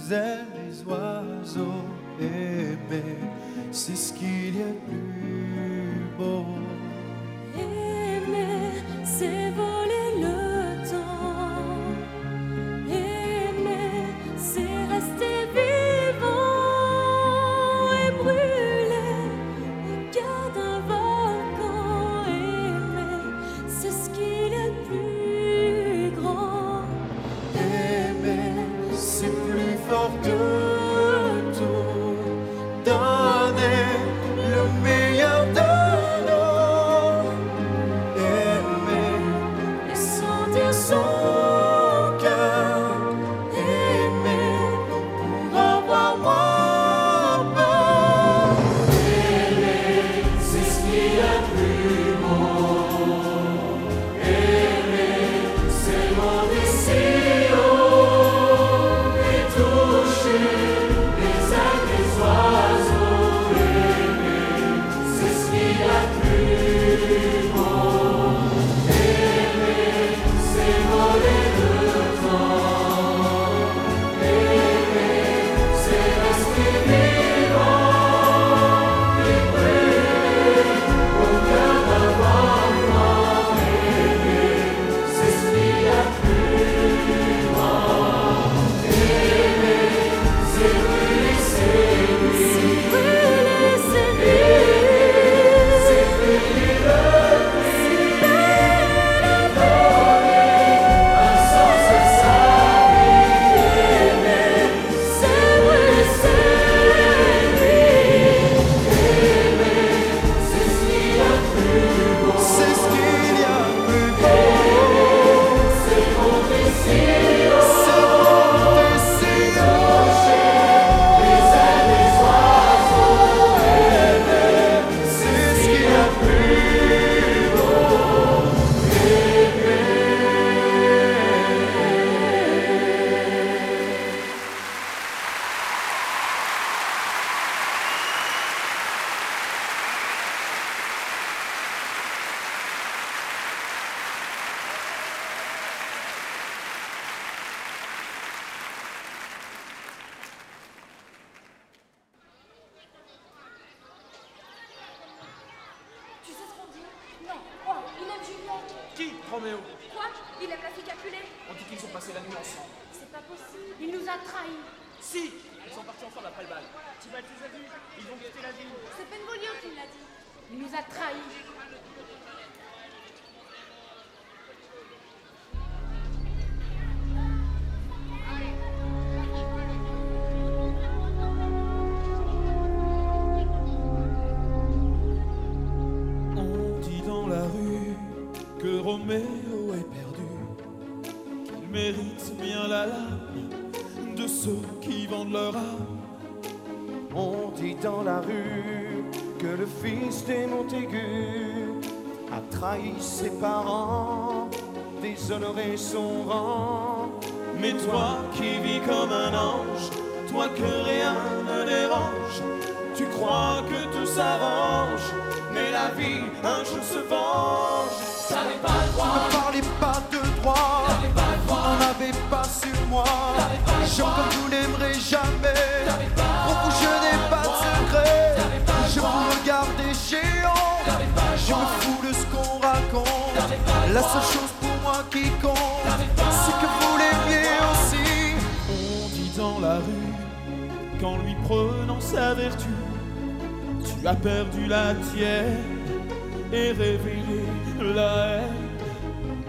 Les oiseaux aimer, c'est ce qu'il y a de plus beau. Aimer, c'est voler le temps. Aimer, c'est rester vivant et brûler au cœur d'un volcan. Aimer, c'est ce qu'il y a de plus grand. Aimer, c'est plus fort que tout, donner le meilleur de nous, aimer et sentir son cœur, aimer pour avoir moins peur. Aimer, c'est ce qu'il y a de plus beau. Aimer, c'est monter si haut et toucher les ailes des oiseaux. Aimer, c'est ce qu'il y a de plus beau. Aimer, c'est voler le temps. Aimer, c'est rester vivant et brûler au cœur d'un volcan. Aimer, c'est ce qu'il y a de plus grand. Aimer, c'est brûler ses nuits. Brûler ses Aimer, c'est brûler le prix. Donner un sens à sa vie. Aimer, c'est brûler ses nuits. Aimer, c'est ce qu'il y a de plus beau. C'est ce qu'il y a de plus beau. C'est monter si haut, C'est monter si toucher les ailes des oiseaux. Aimer, c'est ce qu'il y a de plus beau. Tu sais ce qu'on dit? Non. Quoi? Il aime Juliette. Qui, Roméo? Quoi? Il aime la fille Capulet. On dit qu'ils ont passé la nuit ensemble. C'est pas possible. Il nous a trahis. Si, ils sont partis ensemble après le bal. Tibalt les a vus, ils vont quitter la ville. C'est Benvolio qui me l'a dit. Il nous a trahis. On dit dans la rue que Roméo est perdu, qu'il mérite bien la lame de ceux qui vendent leur âme. On dit dans la rue que le fils des Montaigu a trahi ses parents, déshonoré son rang. Mais toi qui vis comme un ange, toi que rien ne dérange, tu crois que tout s'arrange, mais la vie un jour se venge. t'avais pas le droit. Ne parlez pas de droit, vous n'en avez pas sur moi. Gens comme vous n'aimerez jamais. Pour vous je n'ai pas de secret. Je vous regarde géant. Je me fous de ce qu'on raconte. La seule chose pour moi qui compte, c'est que vous l'aimiez aussi. On dit dans la rue prenant sa vertu, tu as perdu la tienne et réveillé la haine.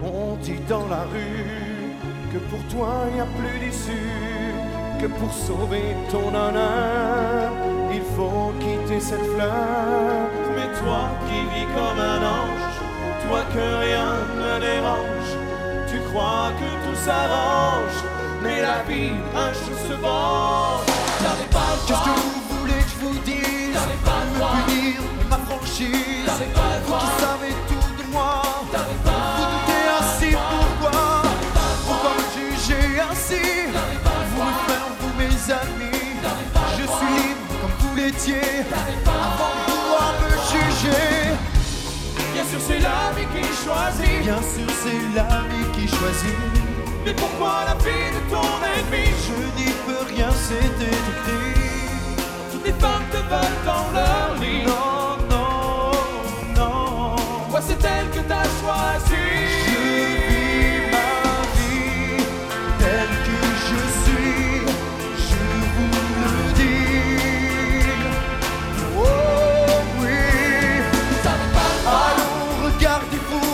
On dit dans la rue que pour toi il n'y a plus d'issue, que pour sauver ton honneur, il faut quitter cette fleur. Mais toi qui vis comme un ange, toi que rien ne dérange, tu crois que tout s'arrange, mais la vie un jour se venge. T'avais pas le droit. Qu'est-ce que vous voulez que je vous dise? T'avais pas le droit. Me punir, m'affranchir. T'avais pas le Vous droit. qui savez tout de moi, T'avais pas le vous doutez ainsi pourquoi? Pourquoi me juger ainsi? Vous me frères, vous mes amis, je suis libre comme vous l'étiez avant de pouvoir me juger. Bien sûr c'est la vie qui choisit. Bien sûr c'est la vie qui choisit. Mais pourquoi la vie de ton ennemi? Je n'y peux rien, c'était écrit. Toutes les femmes te veulent dans leur lit. Non, non, non. Pourquoi c'est elle que t'as choisie? Je vis ma vie telle que je suis, je vous le dis. Oh oui. Allons, regardez-vous,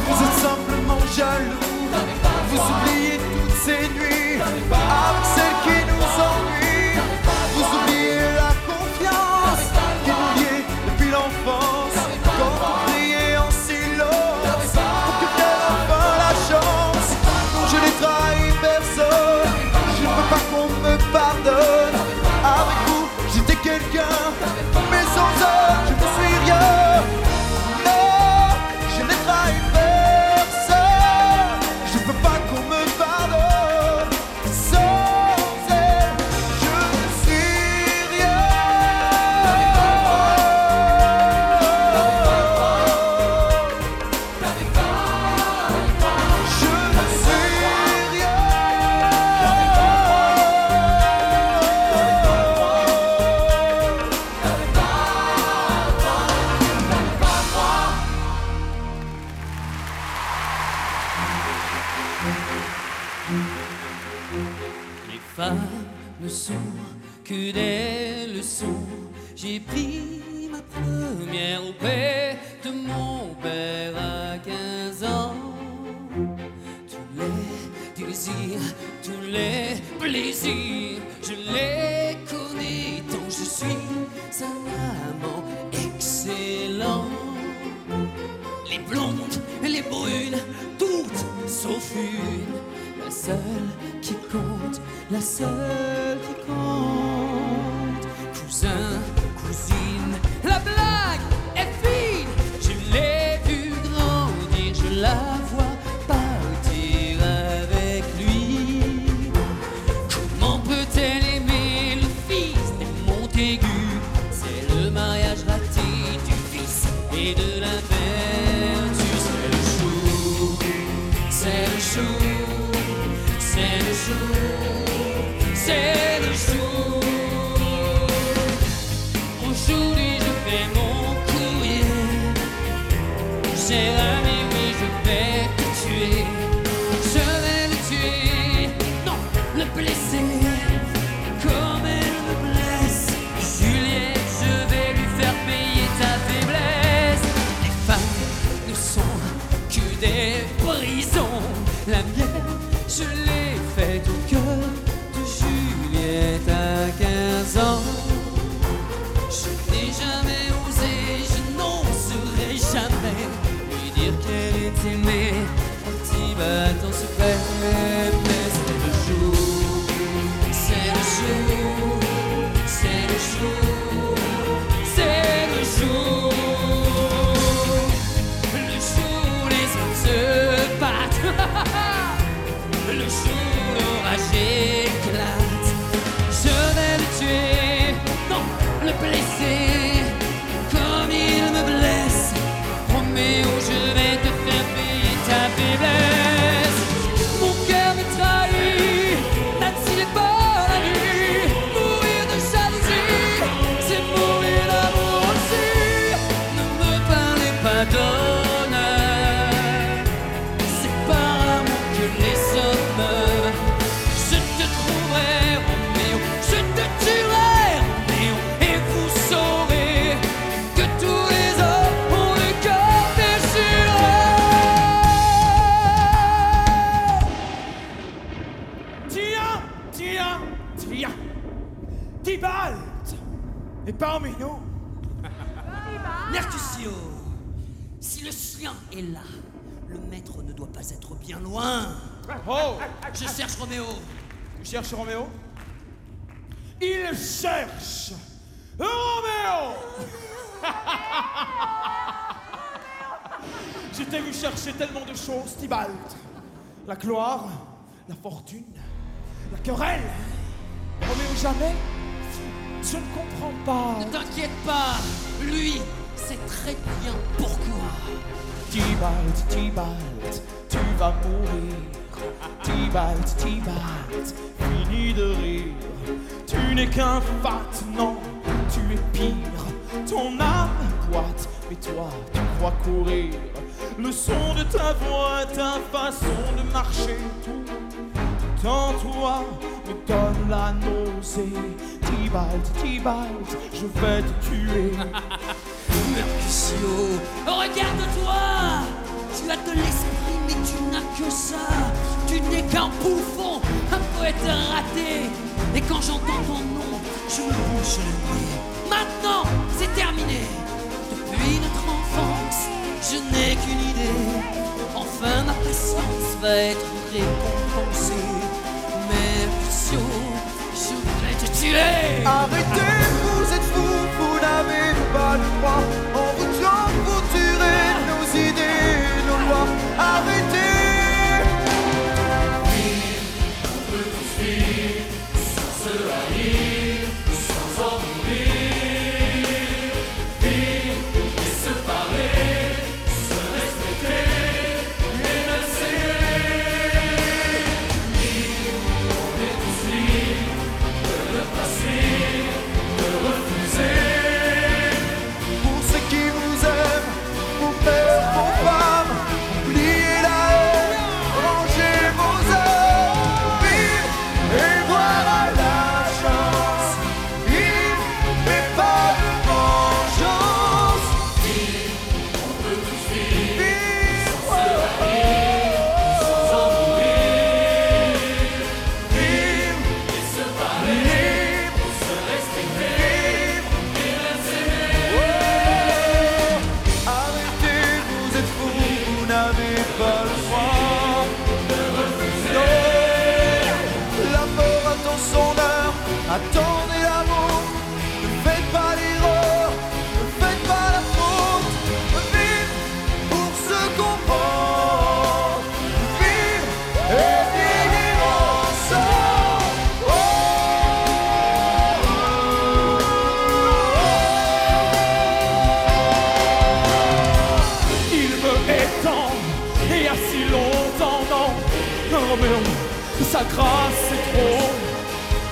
vous êtes simplement jaloux. Vous oubliez toutes ces nuits avec celles qui nous ennuient. Vous oubliez la confiance qui nous liait depuis l'enfance. Quand vous criez en silence pour que t'aies enfin la chance. Je n'ai trahi personne, je ne veux pas qu'on me pardonne. Avec vous j'étais quelqu'un, mais sans eux je ne suis rien. Non, je n'ai trahi personne, je ne veux pas qu'on me pardonne. Sans elle, je ne suis rien. Je ne suis rien. Les femmes ne sont que des leçons. J'ai pris ma première auprès de mon père à 15 ans. Tous les désirs, tous les plaisirs, je les connais tant je suis un amant excellent. Les blondes, les brunes, toutes sauf une, la seule qui compte, la seule qui compte. Cousin, cousine, la blague est fine. Je l'ai vu grandir, je la vois partir avec lui. Comment peut-elle aimer le fils des Montaigu? C'est le mariage raté du fils et de la vertu. C'est le jour, c'est le jour, c'est le jour, c'est le jour. Aujourd'hui je fais mon courrier. Cher ami, oui je vais te tuer. Je vais le tuer, non, le blesser. Comme elle me blesse, Juliette, je vais lui faire payer ta faiblesse. Les femmes ne sont que des prisons. La mienne, je l'ai faite au cœur de Juliette à 15 ans. Je n'ai jamais osé, je n'oserai jamais lui dire qu'elle est aimée. Petit battant secret, mais c'est le jour, c'est le jour, c'est le jour, c'est le jour. Le jour où les hommes se battent, le jour où l'orage éclate. Je vais le tuer, non, le blesser, comme il me blesse. Roméo, je vais te faire payer ta faiblesse. Et parmi nous, Mercutio, si le chien est là, le maître ne doit pas être bien loin. Oh! Je cherche Roméo. Tu cherches Roméo? Il cherche Roméo! Je t'ai vu chercher tellement de choses, Tybalt. La gloire, la fortune, la querelle. Roméo jamais? Je ne comprends pas. Ne t'inquiète pas, lui sait très bien pourquoi. Tybalt, Tybalt, tu vas mourir. Tybalt, Tybalt, fini de rire. Tu n'es qu'un fat, non, tu es pire. Ton âme boite, mais toi, tu crois courir. Le son de ta voix, ta façon de marcher, tout en toi me donne la nausée. Tybalt, Tybalt, je vais te tuer. Mercutio, regarde-toi! Tu as de l'esprit, mais tu n'as que ça. Tu n'es qu'un bouffon, un poète raté. Et quand j'entends ton nom, je me bouche le nez. Maintenant, c'est terminé. Depuis notre enfance, je n'ai qu'une idée. Enfin, ma patience va être récompensée. Mercutio, je vais te tuer. Arrêtez, vous êtes fous, vous n'avez pas le droit. En route, vous tuerez nos idées, nos lois. Arrêtez! On peut tous vivre sans se haïr, sans en mourir. Vivre et se parler, se respecter et même s'aimer. On est tous libres de le passer, de refuser. Pour ceux qui vous aiment, vos pères, vos femmes, oubliez la haine, rangez vos âmes. Vive et voilà la chance. Vive, mais pas de vengeance. On peut tous vivre Vive, sans se haïr, sans en mourir. vive, Et se parler, se respecter et même s'aimer. arrêtez, vous êtes fous, vous n'avez pas le droit de refuser. La mort attend son heure, attendez l'amour. Ne faites pas l'erreur, ne faites pas la faute. Vive pour se comprendre. Vive et vivre ensemble. Il me étend, et il y a si longtemps, non. Roméo, sa grâce c'est trop.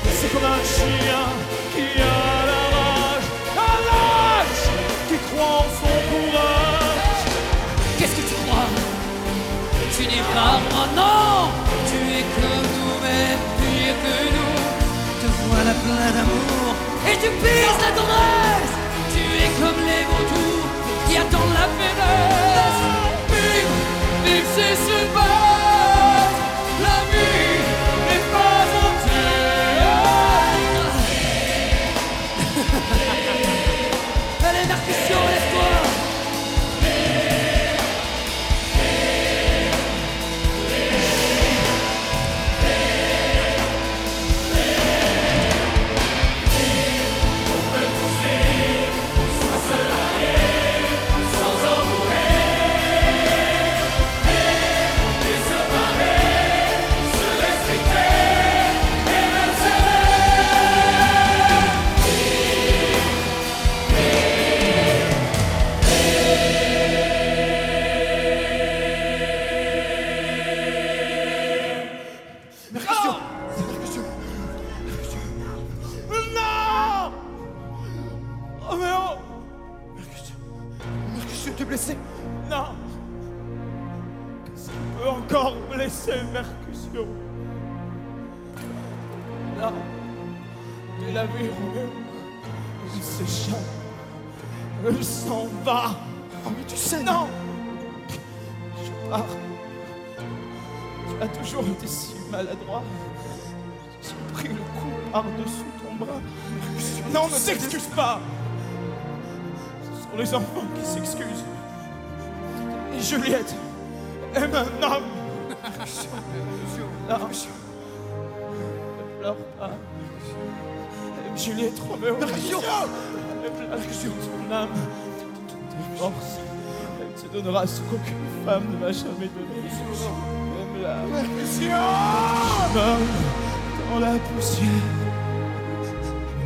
C'est comme un chien qui a la rage, qui croit en son courage. Qu'est-ce que tu crois? Tu n'es pas moi, non! Tu es comme nous, mais pire que nous. Te voilà plein d'amour et tu pises la tendresse. Tu es comme les vautours qui attendent la faiblesse. Vive, vive, c'est se battre. La vie n'est pas un théâtre. Allez, Mercutio, lève-toi. Non! Roméo! Mercutio, t'es blessé? Non! Qu'est-ce qui peut encore blesser Mercutio? Non! Tu l'as vu, Roméo? Il s'échappe. Il s'en va. Oh, mais tu sais. Non! Je pars. Tu as toujours été si maladroit. J'ai pris le coup par-dessous ton bras. Non, ne t'excuse pas. Ce sont les enfants qui s'excusent. Et Juliette aime un homme. Non. Ne pleure pas. Aime Juliette, Roméo. Aime son âme, toutes tes forces. Elle te donnera ce qu'aucune femme ne m'a jamais donné. Aime-la. Je meurs dans la poussière.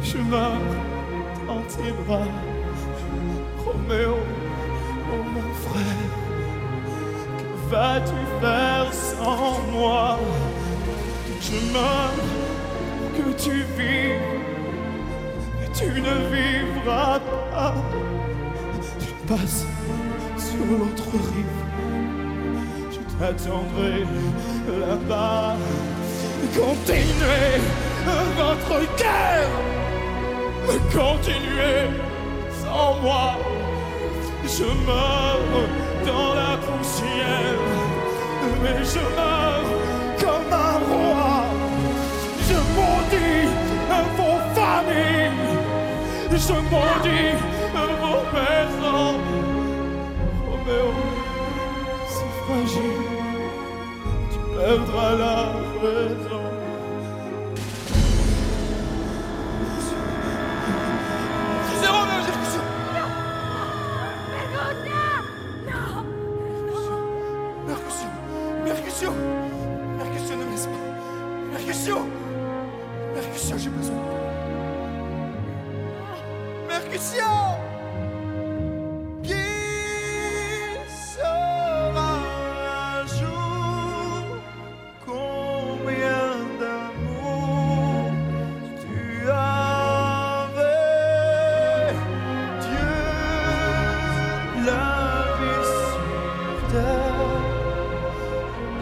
Je meurs dans tes bras. Roméo, oh mon frère, que vas-tu faire sans moi? Je meurs pour que tu vives, mais tu ne vivras pas. Tu passes sur l'autre rive, je t'attendrai là-bas. Continuez votre guerre, continuez sans moi. Je meurs dans la poussière, mais je meurs comme un roi. Je maudis vos familles, je maudis vos maisons. Roméo, c'est fragile, tu perdras la raison. C'est Roméo, j'ai reçu. Mercutio, Mercutio, ne me laisse pas. Mercutio, Mercutio, j'ai besoin. Mercutio, qui sera un jour? Combien d'amour tu avais? Dieu l'a vu sur terre.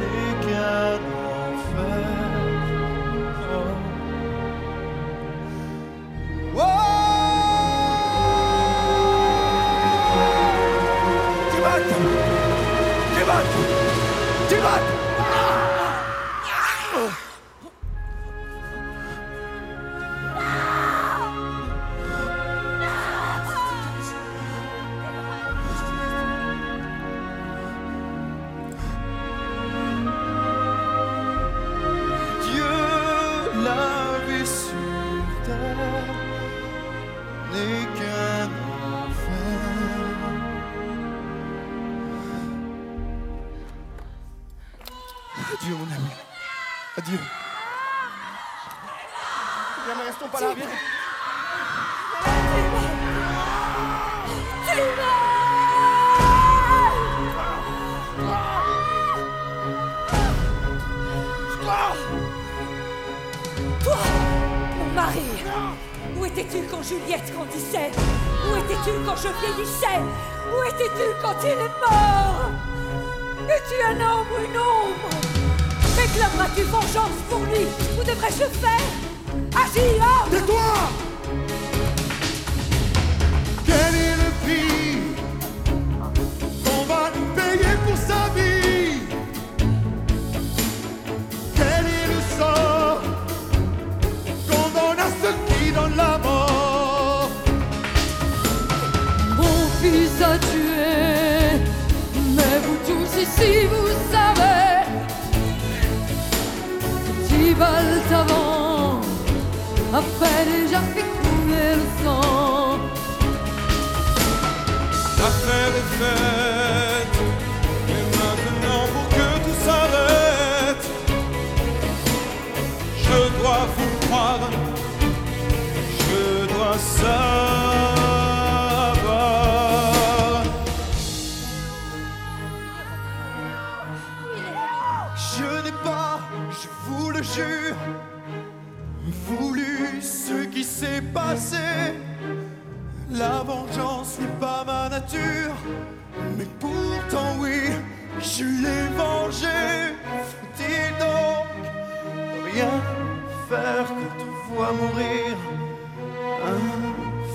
Et qu'un enfer. Oh. Oh. Tu battes. Oh. Dieu l'a vu sur terre, n'est qu'un enfer. Adieu mon ami, adieu. Viens, mais restons pas là, viens. Toi, mon mari, où étais-tu quand Juliette grandissait? Où étais-tu quand je vieillissais? Où étais-tu quand il est mort? Es-tu un homme ou une ombre? Réclameras-tu vengeance pour lui? Ou devrais-je le faire? Agis, homme! Tais-toi! Quel est le prix qu'on va nous payer pour sa vie? Quel est le sort qu'on donne à ceux qui donnent la mort? Mon fils a tué, mais vous tous ici vous savez, 10 balles avant a fait déjà fait couler le sang. La fête est faite, et maintenant pour que tout s'arrête, je dois vous croire, je dois savoir. Je n'ai pas, je vous le jure, voulu ce qui s'est passé. La vengeance n'est pas ma nature, mais pourtant oui, je l'ai vengé. Faut-il donc rien faire quand on voit mourir un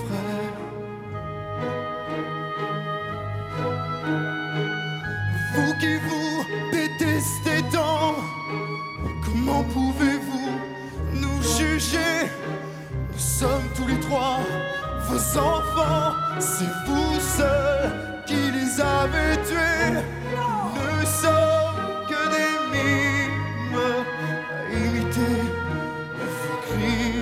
frère? Vous qui vous détestez tant, comment pouvez-vous nous juger? Nous sommes tous les trois Vos enfants, c'est vous seuls qui les avez tués. Ne sommes que des mimes à imiter vos crimes.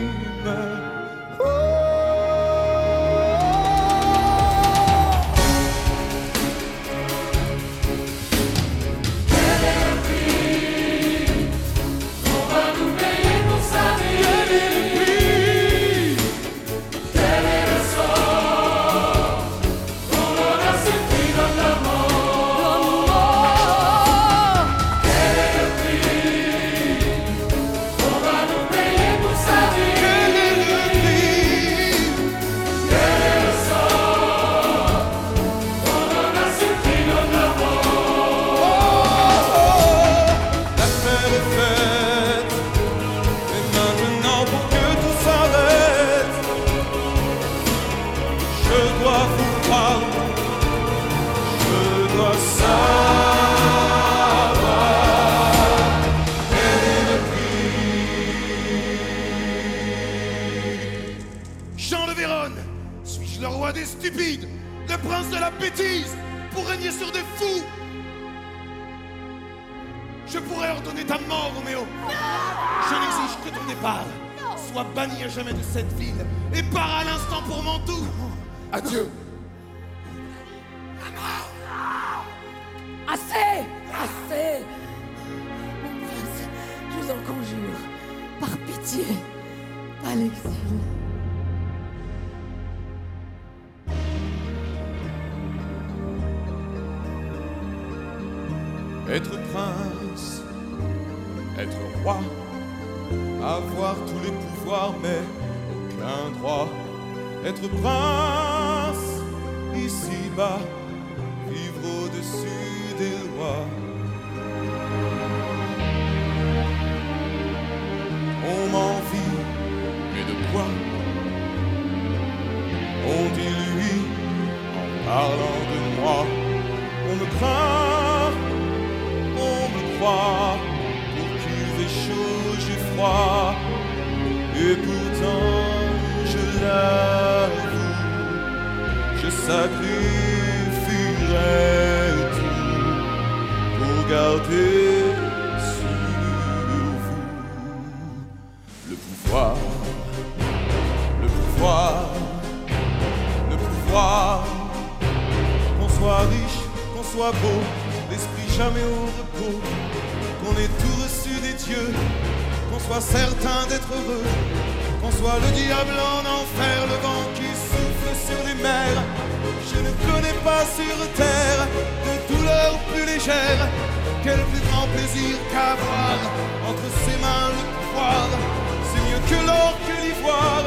Je pourrais ordonner ta mort, Roméo. Je n'exige que ton départ. Sois banni à jamais de cette ville et pars à l'instant pour Mantoue. Adieu. Assez! Assez! Mon prince, je vous en conjure, par pitié, pas l'exil. Être prince, être roi, avoir tous les pouvoirs mais aucun droit. Être prince, ici-bas, vivre au-dessus des lois. On m'envie, mais de quoi? On dit lui, en parlant de moi. On me craint, on me croit, pour qu'il fait chaud, j'ai froid. Et pourtant, je l'avoue, je sacrifierais tout pour garder sur vous le pouvoir, le pouvoir, le pouvoir. Qu'on soit riche, qu'on soit beau, l'esprit jamais au repos, qu'on ait tout reçu des dieux, qu'on soit certain d'être heureux, qu'on soit le diable en enfer, le vent qui souffle sur les mers. Je ne connais pas sur terre de douleur plus légère. Quel plus grand plaisir qu'avoir entre ses mains le pouvoir. C'est mieux que l'or, que l'ivoire,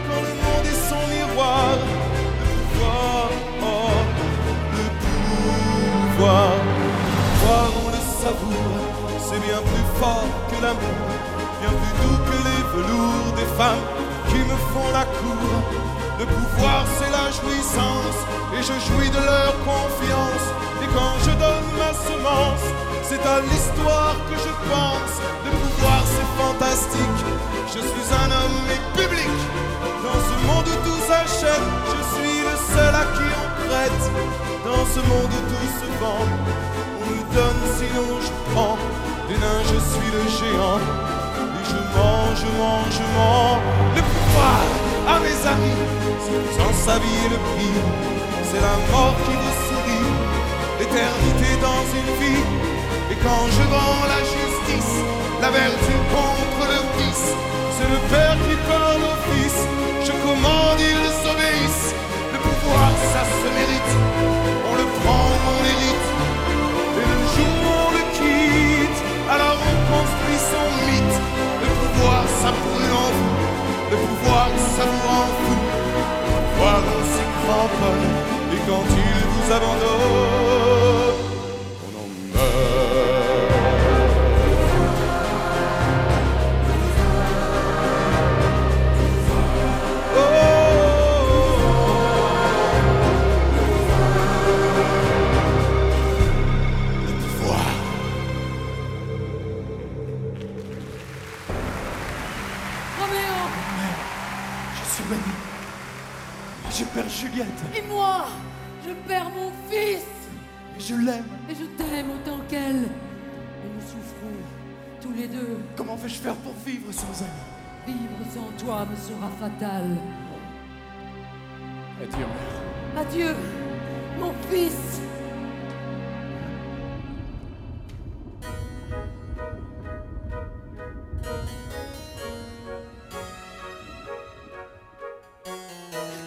quand le monde est son miroir. Le pouvoir, oh, le pouvoir. Pouvoir, on le savoure, c'est bien plus fort que l'amour, bien plus doux que les velours des femmes qui me font la cour. Le pouvoir, c'est la jouissance, et je jouis de leur confiance. Et quand je donne ma semence, c'est à l'histoire que je pense. Le pouvoir, c'est fantastique, je suis un homme et public. Dans ce monde où tout s'achète, je suis le seul à qui on prête. Dans ce monde où tout se vend, on me donne sinon je prends. Des nains, je suis le géant, et je mange. Le pouvoir, à mes amis, si vous en saviez le prix, c'est la mort qui vous sourit, l'éternité dans une vie. Et quand je vends la justice, la vertu contre le vice, c'est le père qui parle au fils, je commande, ils obéissent. Le pouvoir, ça se mérite, on le prend, on l'hérite, et le jour où on le quitte, alors on construit son mythe. Le pouvoir, ça brûle en vous, le pouvoir, ça vous rend fou. Le pouvoir, on s'y cramponne, et quand il vous abandonne, on en meurt. Je perds Juliette. Et moi, je perds mon fils. Et je l'aime. Et je t'aime autant qu'elle. Et nous souffrons tous les deux. Comment vais-je faire pour vivre sans elle? Vivre sans toi me sera fatal. Adieu, mère. Adieu, mon fils.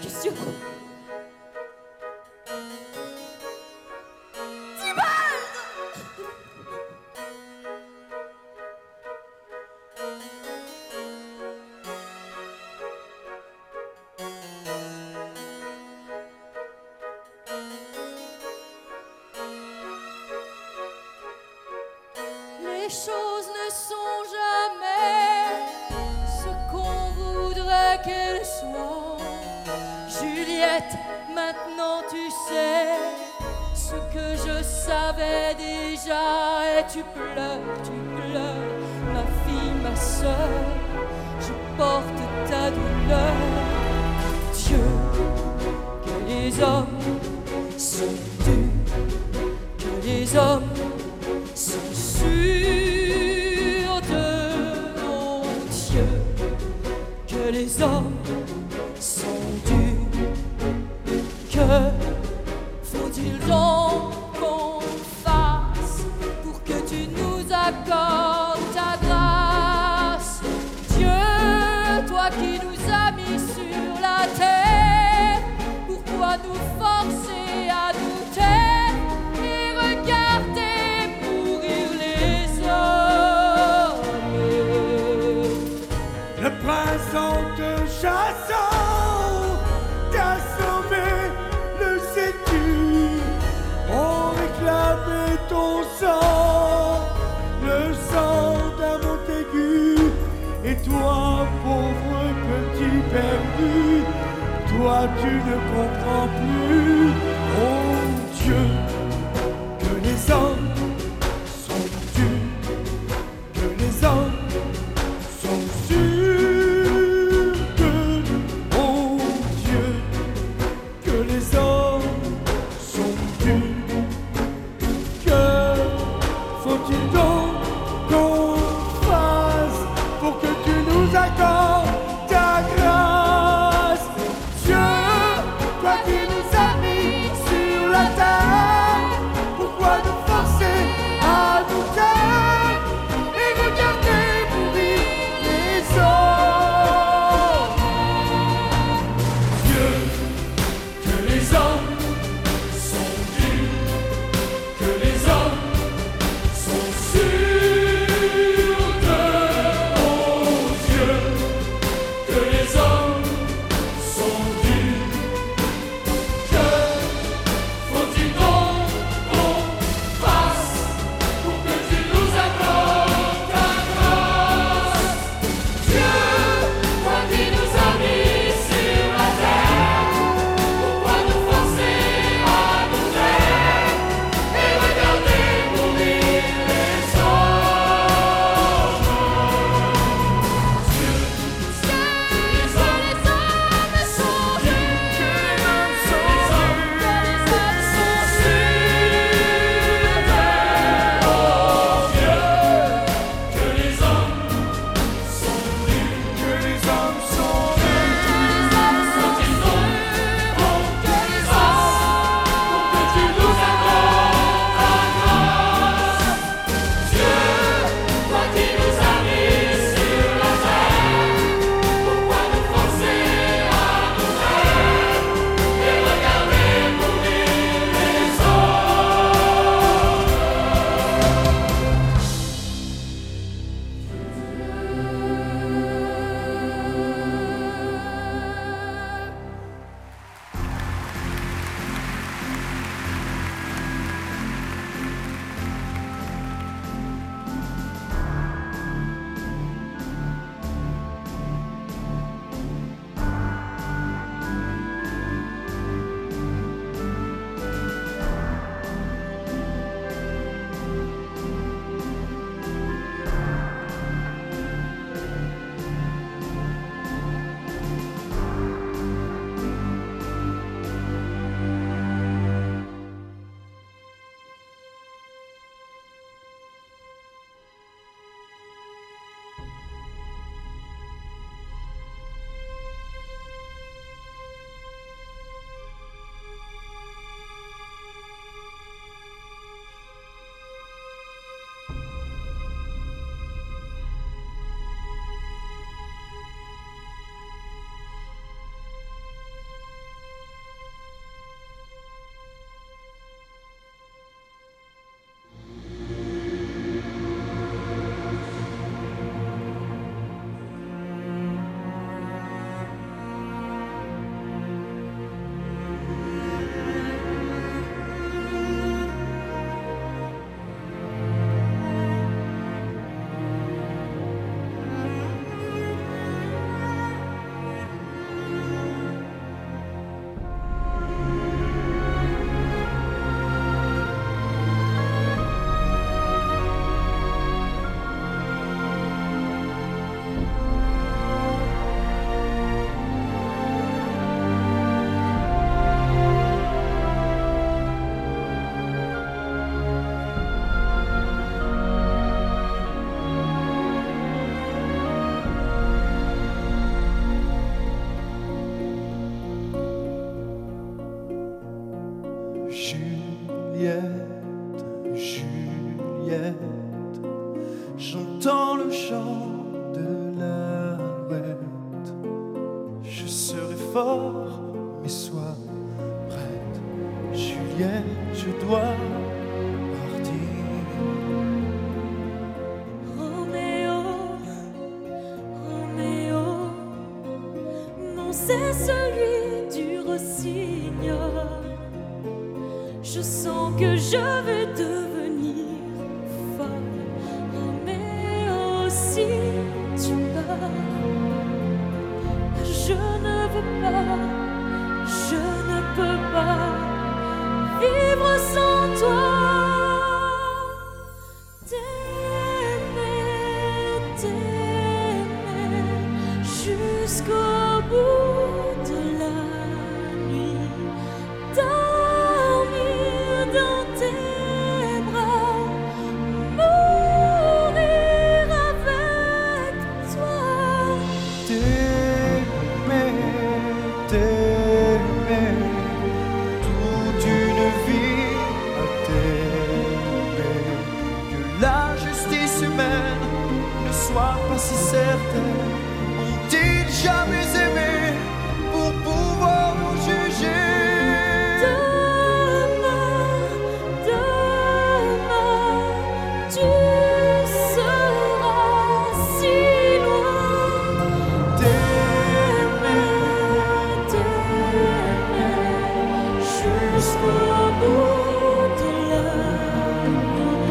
Qu'est-ce que... Les choses ne sont jamais ce qu'on voudrait qu'elles soient. Juliette, maintenant tu sais ce que je savais déjà. Et tu pleures, ma fille, ma sœur. Je porte ta douleur. Dieu, que les hommes sont durs, que les hommes sont sûrs de mon Dieu, que les hommes sont durs. Que faut-il donc qu'on fasse pour que tu nous accordes ta grâce? Dieu, toi qui nous as mis sur la terre, pourquoi nous forcer à douter et regarder mourir les hommes? Le prince en te chassant t'a sauvé, le sais-tu? On réclamait ton sang, le sang d'un Montaigu. Et toi, pauvre petit perdu, toi tu ne comprends plus, oh Dieu, que les hommes sont durs, que les hommes sont sûrs que, oh Dieu, que les hommes sont durs. Que faut-il donc qu'on fasse pour que tu nous accordes ta grâce? Dieu, toi qui nous as mis sur la terre, pourquoi nous forcer à nous taire et regarder mourir les hommes? Dieu, que les hommes Juliette, Juliette, j'entends le chant de l'alouette. Je serai fort, mais sois prête. Juliette, je dois partir. Roméo, Roméo, non c'est celui du rossignol. Je sens que je vais devenir folle. Roméo, si tu pars, je ne veux pas, je ne peux pas vivre sans toi. T'aimer, t'aimer jusqu'au bout de la nuit. Dormir dans tes bras, mourir avec toi. T'aimer, t'aimer, toute une vie à t'aimer. Que la justice humaine ne soit pas si certaine. Ont-ils jamais aimé pour pouvoir nous juger? Demain, demain, tu seras si loin. T'aimer, t'aimer jusqu'au bout de la nuit.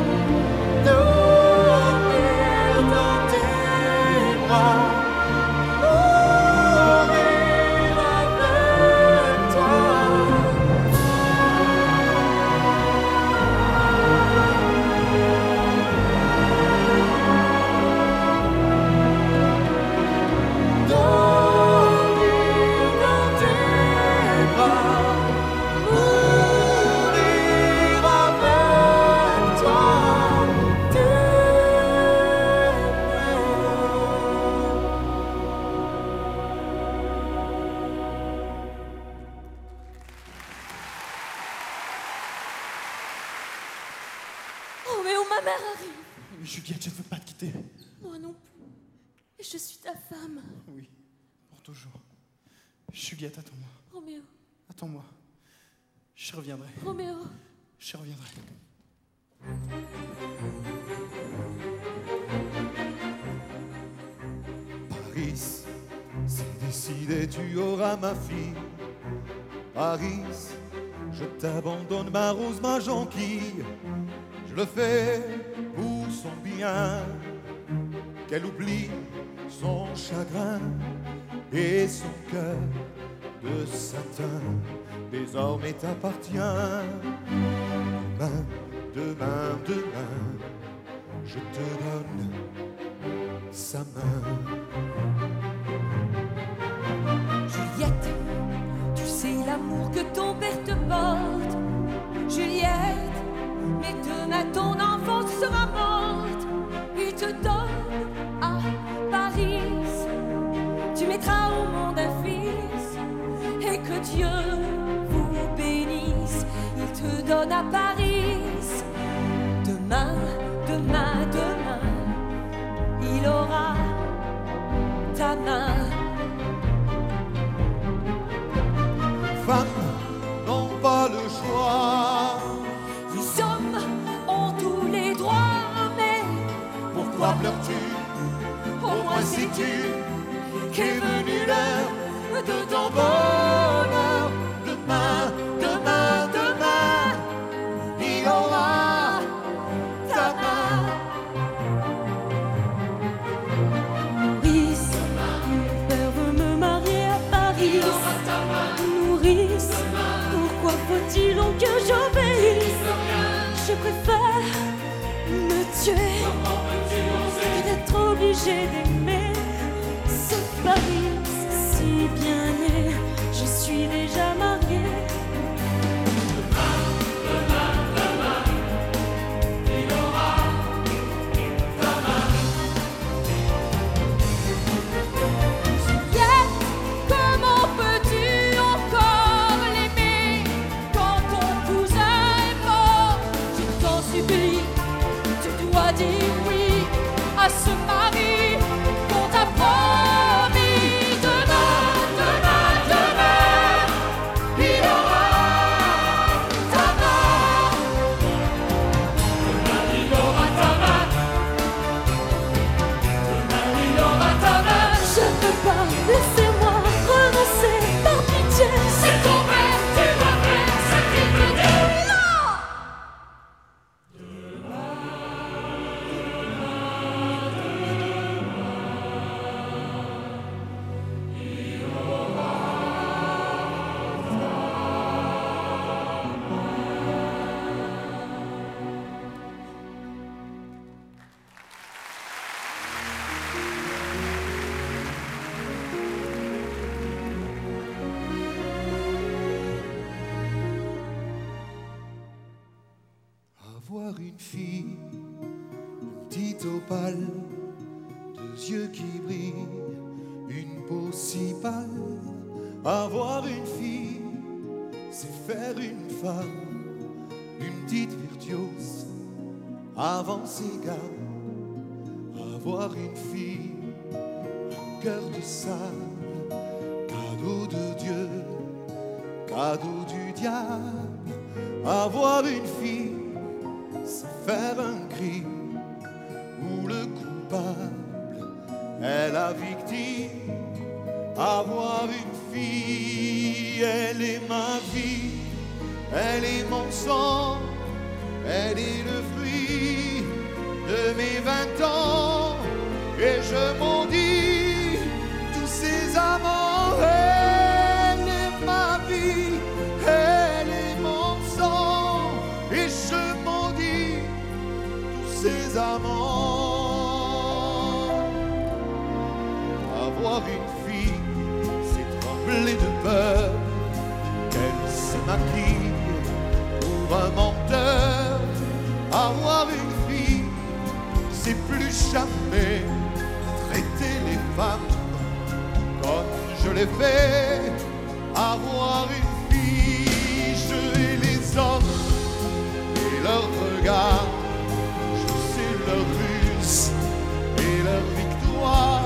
Dormir dans tes bras, mourir avec toi. Dormir dans tes bras, mourir avec toi. Roméo, ma mère arrive. Juliette, je ne veux pas te quitter. Moi non plus. Et je suis ta femme. Oui, pour toujours. Juliette, attends-moi. Roméo, Attends-moi. Je reviendrai. Roméo. Je reviendrai. Paris, c'est décidé, tu auras ma fille. Paris, je t'abandonne ma rose, ma jonquille. Je le fais pour son bien, qu'elle oublie son chagrin et son cœur de satin désormais t'appartient. Demain, demain, demain, je te donne sa main. Juliette, tu sais l'amour que ton père te porte. Juliette, mais demain ton enfance sera morte. Il te donne à Paris, tu mettras au monde un fils, et que Dieu vous bénisse. Il te donne à Paris, demain, demain, demain, il aura ta main. Femmes n'ont pas le choix. Les hommes ont tous les droits, mais Pourquoi pleures-tu? au moins Sais-tu qu'est venue l'heure de ton bonheur? Demain, demain, demain, il aura ta main. Maurice, mon père veut me marier à Paris. Maurice, pourquoi faut-il donc que j'obéisse? Je préfère me tuer que d'être obligé d'aimer ce Paris si bien né. Je suis déjà mariée. Juliette, comment peux-tu encore l'aimer quand ton cousin une fille, une petite opale, deux yeux qui brillent, une peau si pâle. Avoir une fille, c'est faire une femme, une petite virtuose, avant ses gammes. Avoir une fille, un cœur de sable, cadeau de Dieu, cadeau du diable. Avoir une fille, c'est faire un crime où le coupable est la victime. Avoir une fille, elle est ma vie, elle est mon sang, elle est le fruit de mes 20 ans. Et je maudis tous ces amants. Elle est ma vie, elle est mon sang. Et je maudis tous ces amants. Avoir une fille, c'est trembler de peur qu'elle se maquille pour un menteur. Avoir une fille, c'est plus jamais traiter les femmes comme je l'ai fait. Avoir une fille, je hais les hommes et leurs regards, je sais leurs ruses et leurs victoires.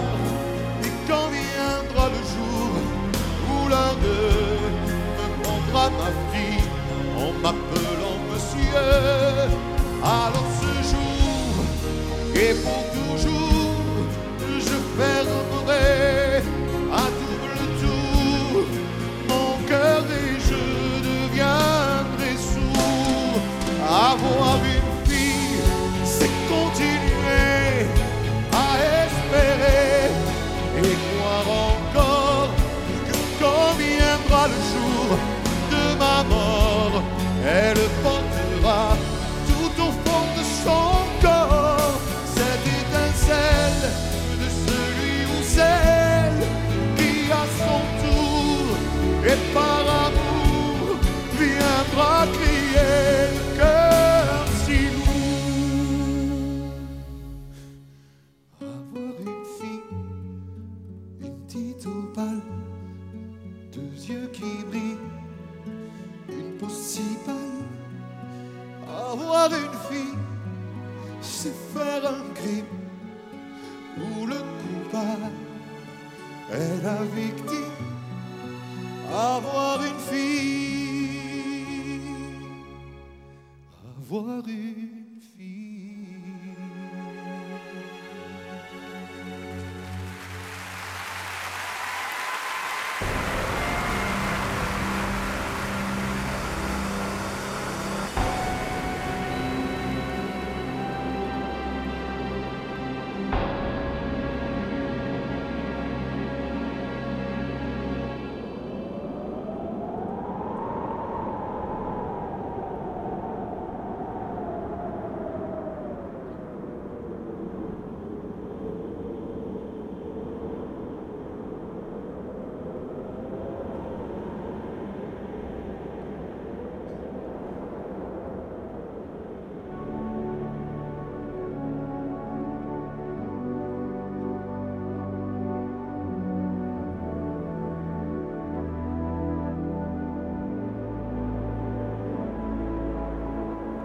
Et quand viendra le jour où l'un d'eux me prendra ma fille en m'appelant monsieur, alors ce jour et pour toujours, je fermerai à double tour mon cœur et je deviendrai sourd. Avoir une fille, c'est continuer à espérer et croire encore que quand viendra le jour de ma mort, elle portera tout au fond de son corps cette étincelle de celui ou celle qui à son tour et par amour viendra crier le cœur si lourd. Avoir une fille, une petite opale, deux yeux qui brillent, une peau si pâle. Avoir une fille, c'est faire un crime où le coupable est la victime. Avoir une fille, avoir une fille.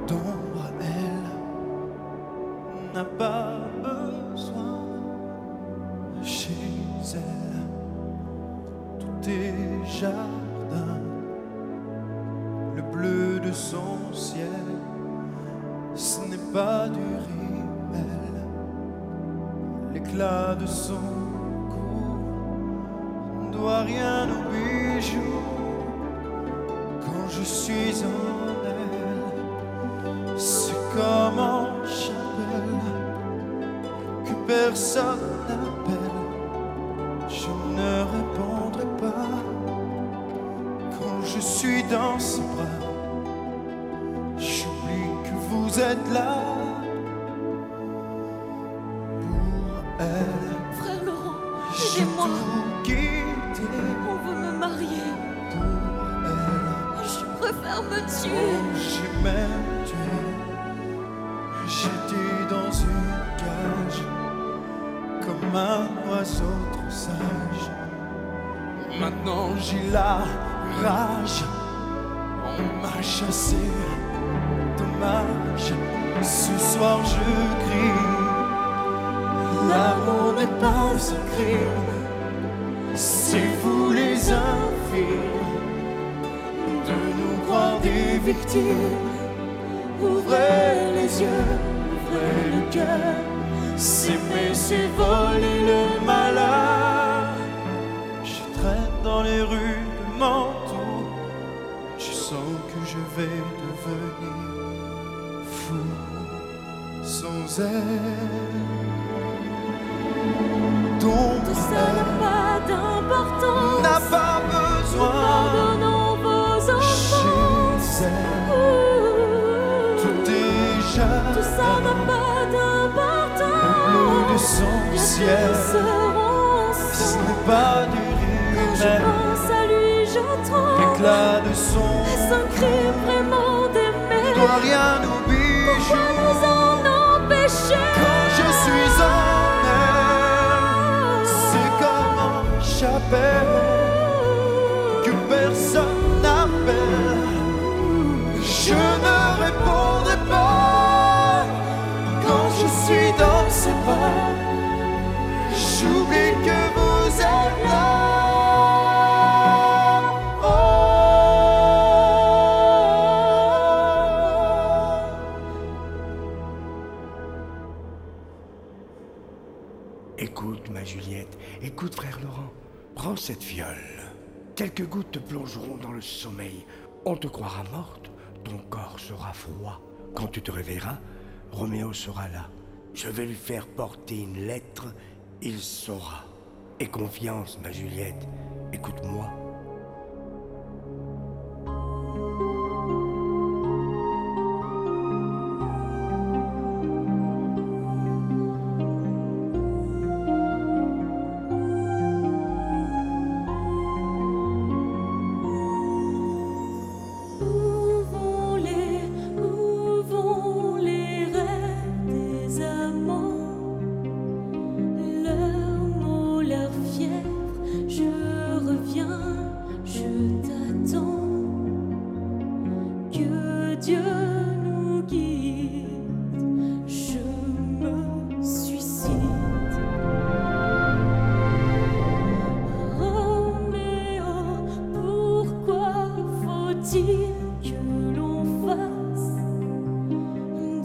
D'ombre, elle n'a pas besoin. Chez elle, tout est jardin. Le bleu de son ciel, ce n'est pas du rimel. L'éclat de son cou ne doit rien aux bijoux. Quand je suis en elle, c'est comme en chapelle que personne n'appelle. Je ne répondrai pas quand je suis dans ses bras. J'oublie que vous êtes là pour elle. Frère Laurent, J'ai aidez-moi. tout quitté On veut me marier. pour elle. Je préfère me tuer. Oh, j'ai même tué un oiseau trop sage. Maintenant j'ai la rage, on m'a chassé, dommage. Ce soir je crie, l'amour n'est pas un crime, c'est vous les infirmes de nous croire des victimes. Ouvrez les yeux, ouvrez le cœur, s'aimer c'est voler le malheur. Je traîne dans les rues de Mantoue, je sens que je vais devenir fou sans elle. Donc tout ça n'a pas d'importance, n'a pas besoin. Pardonnons vos enfants. Chez elle, tout déjà. Tout ça n'a pas d'importance. Le bleu de son Bien ciel, sûr, nous serons ce ensemble. n'est pas du rire. Quand je pense à lui, je tremble. L'éclat de son Est-ce un crime vraiment d'aimer? doit rien nous bijoux. Pourquoi nous en empêcher? Quand je suis en elle, c'est comme en chapelle que personne n'appelle. Je ne répondrai pas quand je suis dans ses bras. J'oublie que vous êtes là. Écoute, ma Juliette, écoute, frère Laurent, prends cette fiole. Quelques gouttes te plongeront dans le sommeil. On te croira morte, ton corps sera froid. Quand tu te réveilleras, Roméo sera là. Je vais lui faire porter une lettre, il saura. Aie confiance, ma Juliette, écoute-moi. Où vont les rêves des amants? Leurs mots, leur fièvre, je reviens, je t'attends. Que Dieu nous guide, je me suicide. Roméo, pourquoi faut-il que l'on fasse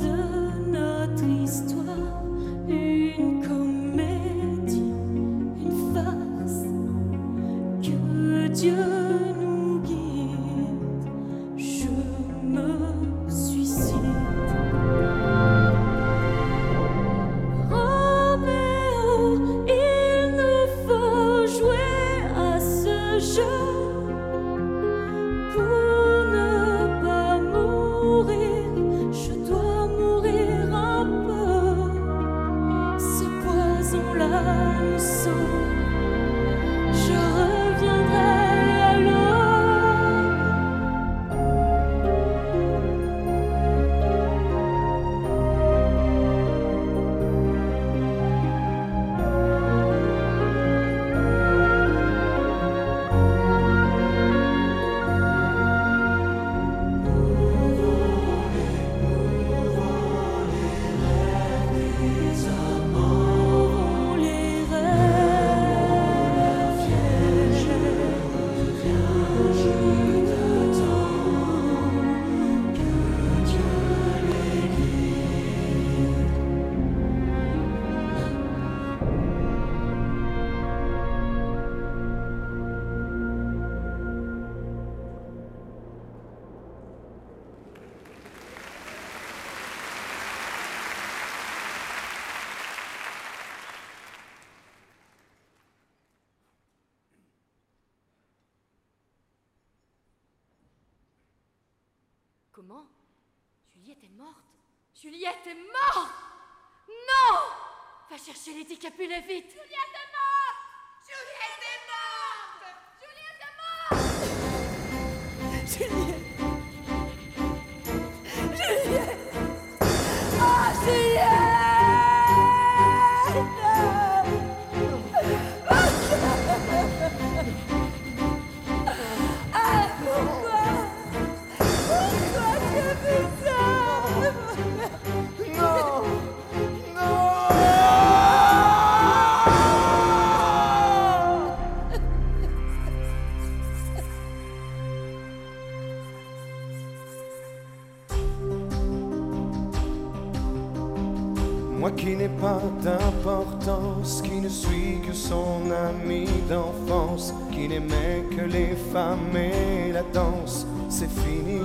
de notre histoire une comédie, une farce? Que Dieu nous guide, je me suicide. Roméo, il nous faut jouer à ce jeu pour ne pas mourir. Je dois mourir un peu. Ce poison-là nous sauve. Je reviendrai alors. Où vont les rêves? Je reviens, je t'attends. Que Dieu les guide. Comment? Juliette est morte? Juliette est morte! Non! Va chercher Lady Capulet vite! Juliette est morte! Juliette est morte! Juliette est morte! Juliette! Juliette! Ah, Juliette! Moi qui n'ai pas d'importance, qui ne suis que son ami d'enfance, qui n'aimait que les femmes et la danse, c'est fini.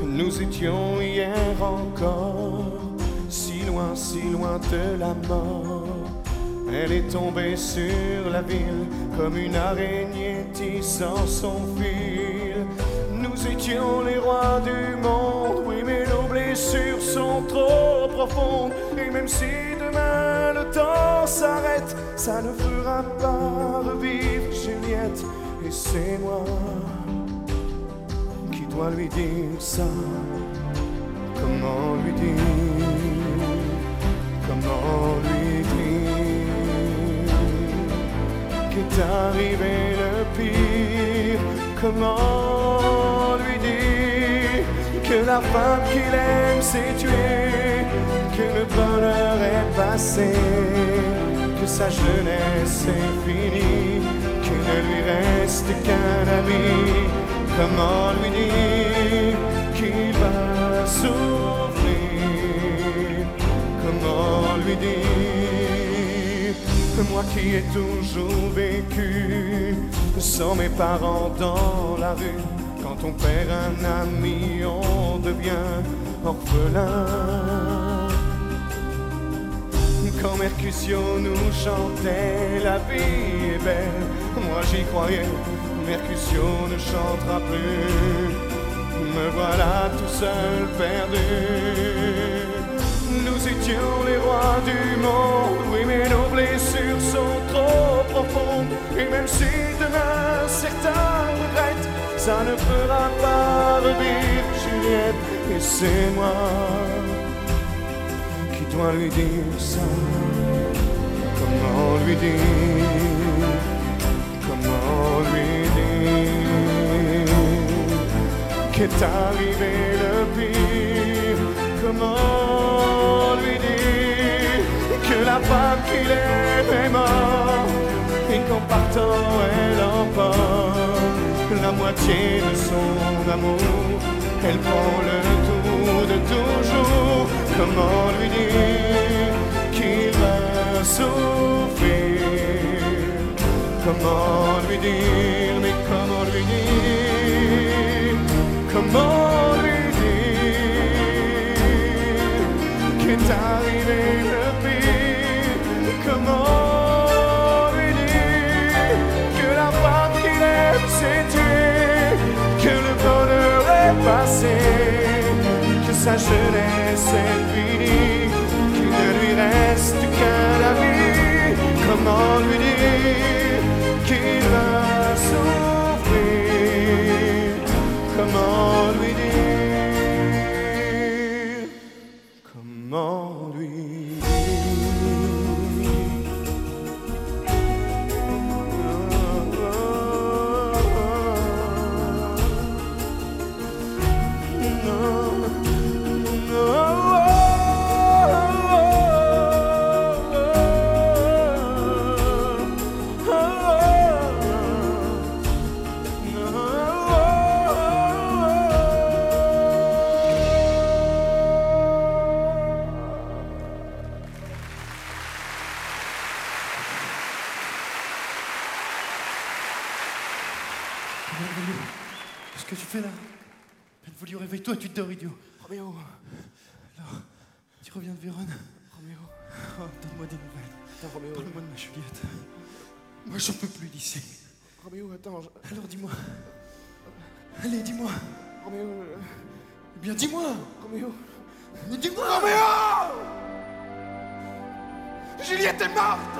Nous étions hier encore si loin de la mort. Elle est tombée sur la ville comme une araignée tissant son fil. Nous étions les rois du monde, oui, mais nos blessures sont trop profondes. Et même si demain le temps s'arrête, ça ne fera pas revivre Juliette. Et c'est moi qui dois lui dire ça. Comment lui dire? Comment lui dire qu'est arrivé le pire? Comment lui dire que la femme qu'il aime s'est tuée, que le bonheur est passé, que sa jeunesse est finie, qu'il ne lui reste qu'un ami? Comment lui dire qu'il va souffrir? Comment lui dire, moi qui ai toujours vécu sans mes parents dans la rue? Quand on perd un ami, on devient orphelin. Quand Mercutio nous chantait la vie est belle, moi j'y croyais. Mercutio ne chantera plus, me voilà tout seul perdu. Nous étions les rois du monde, oui, mais nos blessures sont trop profondes. Et même si demain certains regrettent, ça ne fera pas revivre Juliette. Et c'est moi qui dois lui dire ça. Comment lui dire? Comment lui dire qu'est arrivé le pire? Comment lui dire que la femme qu'il aime est morte et qu'en partant elle emporte la moitié de son amour? Elle prend le tour de toujours. Comment lui dire qu'il va souffrir? Comment lui dire? Mais comment lui dire? Comment lui dire qu'est arrivé le pire? Comment lui dire que la femme qu'il aime s'est tuée, que le bonheur est passé, que sa jeunesse est finie, qu'il ne lui reste qu'un ami? Comment lui dire qu'il va souffrir? Comment lui dire? Comment lui dire? Qu'est-ce que tu fais là? Benvolio, réveille-toi, tu dors, idiot. Roméo. Alors, tu reviens de Vérone? Roméo. Oh, donne-moi des nouvelles. Attends, Roméo. Parle-moi de ma Juliette. Moi, j'en peux plus d'ici. Roméo, attends. Alors, dis-moi. Allez, dis-moi. Roméo. Eh bien, dis-moi. Roméo. Mais dis-moi. Roméo! Juliette est morte!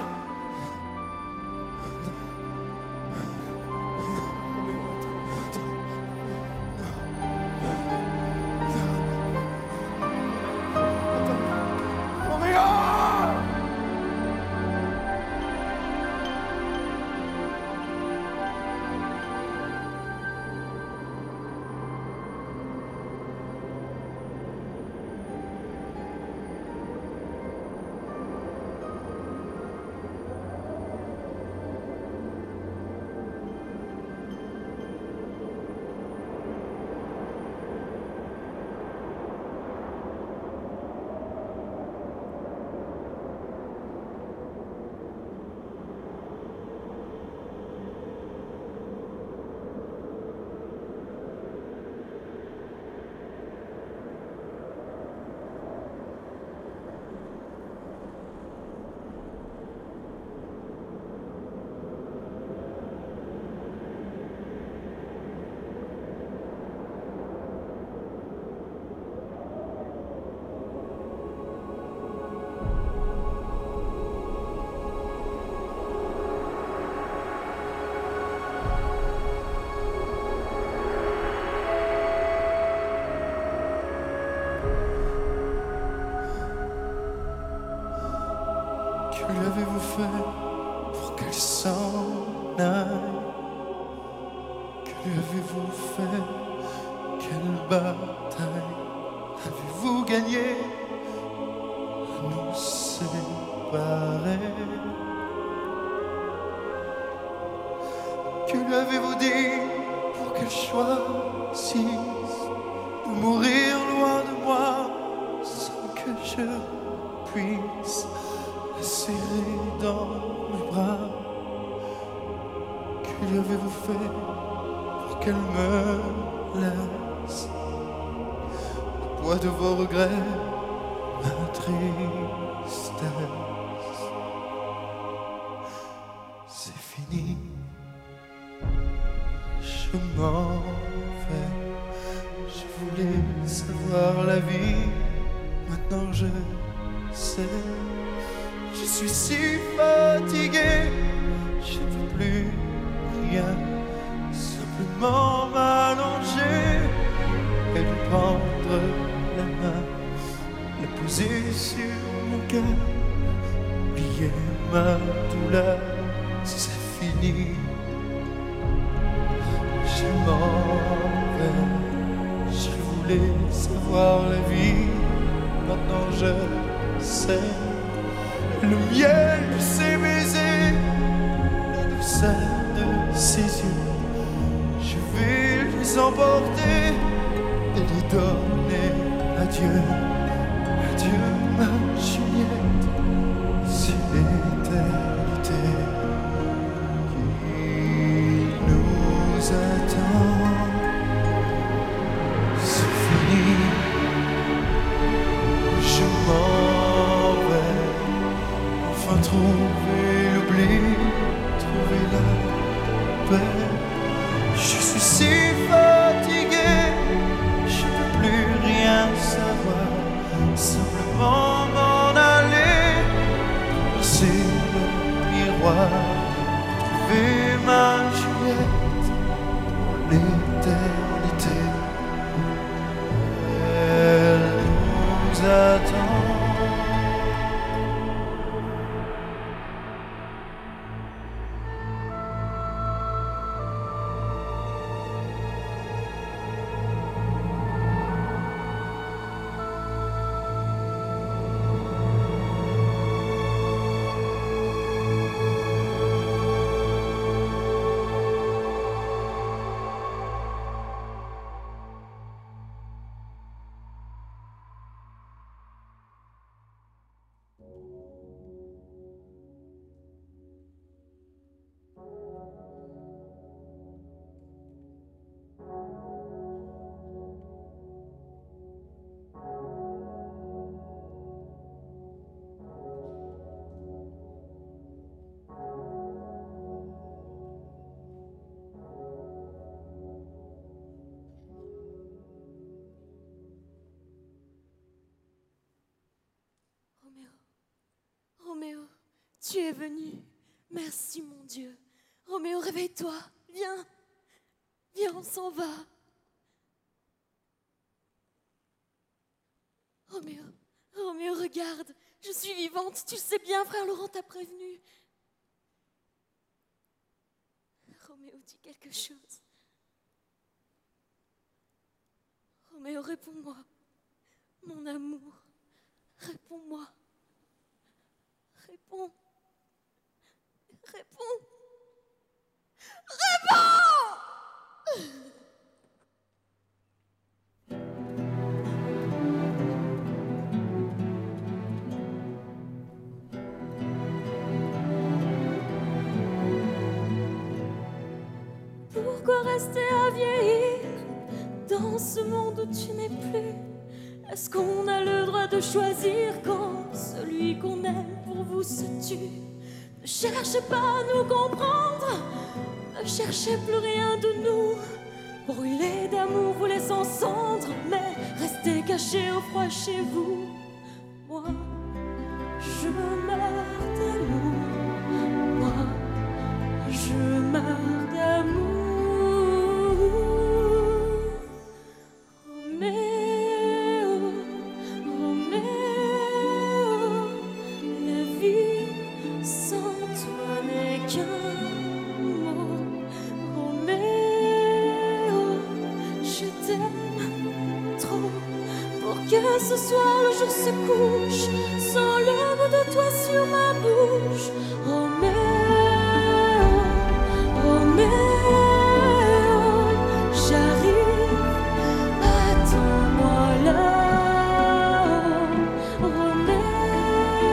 fait pour qu'elle s'en aille? Que lui avez-vous fait? Quelle bataille avez-vous gagné à nous séparer? Que lui avez-vous dit pour qu'elle choisisse de mourir loin de moi sans que je puisse la serrer dans mes bras? Que lui avez-vous fait pour qu'elle me laisse le poids de vos regrets, ma tristesse? C'est fini, je m'en vais. Je voulais savoir la vie, maintenant je sais. Je suis si fatigué, je ne veux plus rien. Simplement m'allonger et lui prendre la main, la poser sur mon cœur, oublier ma douleur. C'est fini, je m'en vais. Je voulais savoir la vie, maintenant je sais. Le miel de ses baisers, la douceur de ses yeux, je vais les emporter et les donner à Dieu. Adieu ma Juliette, c'est l'éternité qui nous attend. C'est fini, je m'en vais. Enfin trouver l'oubli, trouver la paix. Je suis si fatigué, je ne peux plus rien savoir. Simplement m'en aller, passer le miroir, trouver ma Juliette pour l'éternité. Elle nous attend. Roméo, tu es venu. Merci, mon Dieu. Roméo, réveille-toi. Viens. Viens, on s'en va. Roméo, regarde. Je suis vivante. Tu le sais bien, frère Laurent t'a prévenu. Roméo, dis quelque chose. Roméo, réponds-moi. Mon amour, réponds-moi. Réponds. Réponds. Pourquoi rester à vieillir dans ce monde où tu n'es plus? Est-ce qu'on a le droit de choisir quand celui qu'on aime pour vous se tue? Ne cherchez pas à nous comprendre, ne cherchez plus rien de nous. Brûlez d'amour, vous laissez en cendres, mais restez cachés au froid chez vous. Moi, je meurs d'amour. Moi, je meurs d'amour. Roméo, la vie sans que ce soir le jour se couche sans le goût de toi sur ma bouche. Roméo, Roméo, j'arrive, attends-moi là. Roméo,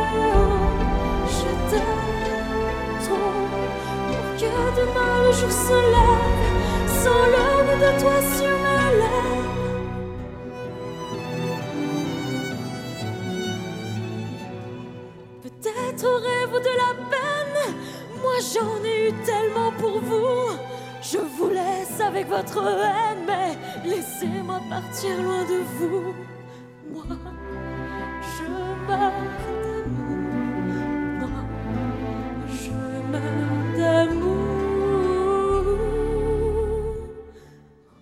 je t'aime trop pour que demain le jour se lève sans le goût de toi sur mes lèvres. Peut-être aurez-vous de la peine, moi j'en ai eu tellement pour vous. Je vous laisse avec votre haine, mais laissez-moi partir loin de vous. Moi, je meurs d'amour. Moi, je meurs d'amour.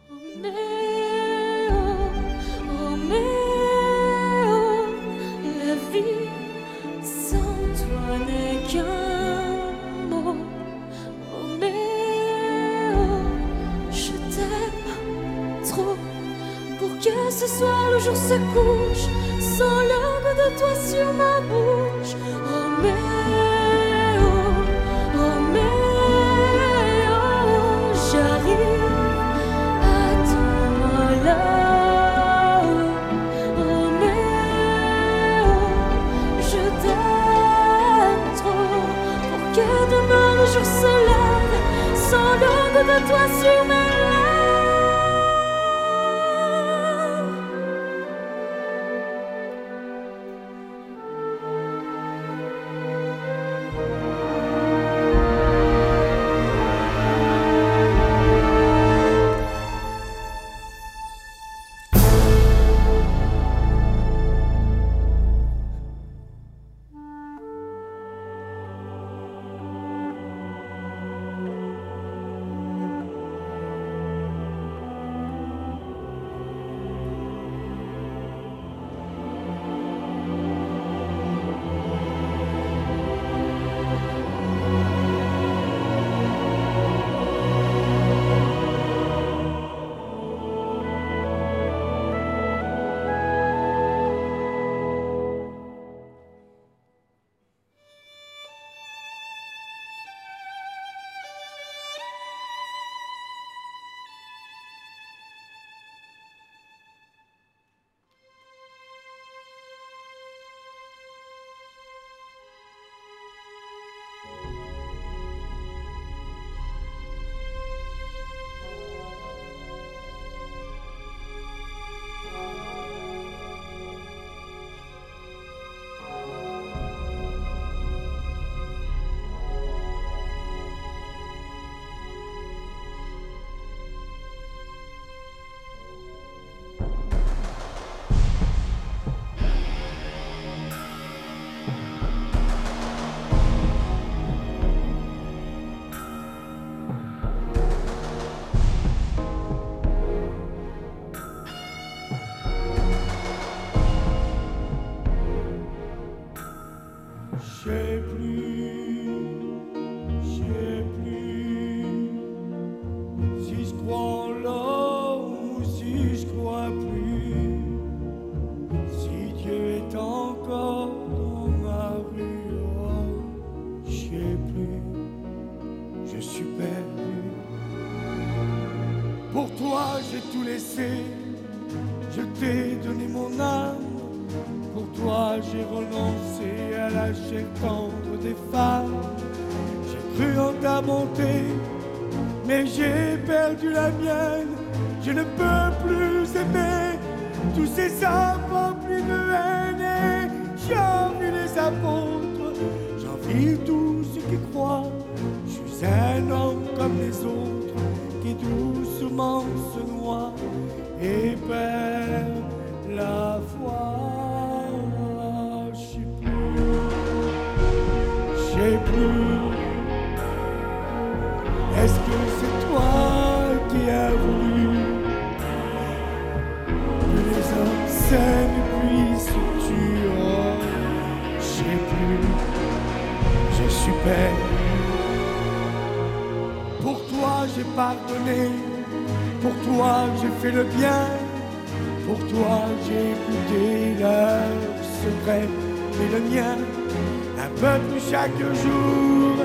Roméo, Roméo, la vie sans toi n'est qu'un mot. Roméo, je t'aime trop pour que ce soir le jour se couche sans le goût de toi sur ma bouche. Roméo, Roméo, j'arrive, attends-moi là. Roméo, je t'aime trop pour que demain le jour se lève sans le goût de toi sur mes lèvres. Pour toi j'ai tout laissé, je t'ai donné mon âme. Pour toi j'ai renoncé à la chair tendre des femmes. J'ai cru en ta bonté, mais j'ai perdu la mienne. Je ne peux plus aimer tous ces hommes remplis de haine. Et j'envie les apôtres, j'envie tous ceux qui croient. Je suis un homme comme les autres qui doucement se noie et perd la foi. Je sais plus. Est-ce que c'est toi qui as voulu que les hommes s'aiment et puis se tuent? Oh, je sais plus. Je suis perdu. Pour toi j'ai pardonné, pour toi j'ai fait le bien, Pour toi j'ai écouté leurs secrets, mais le mien, un peu plus chaque jour,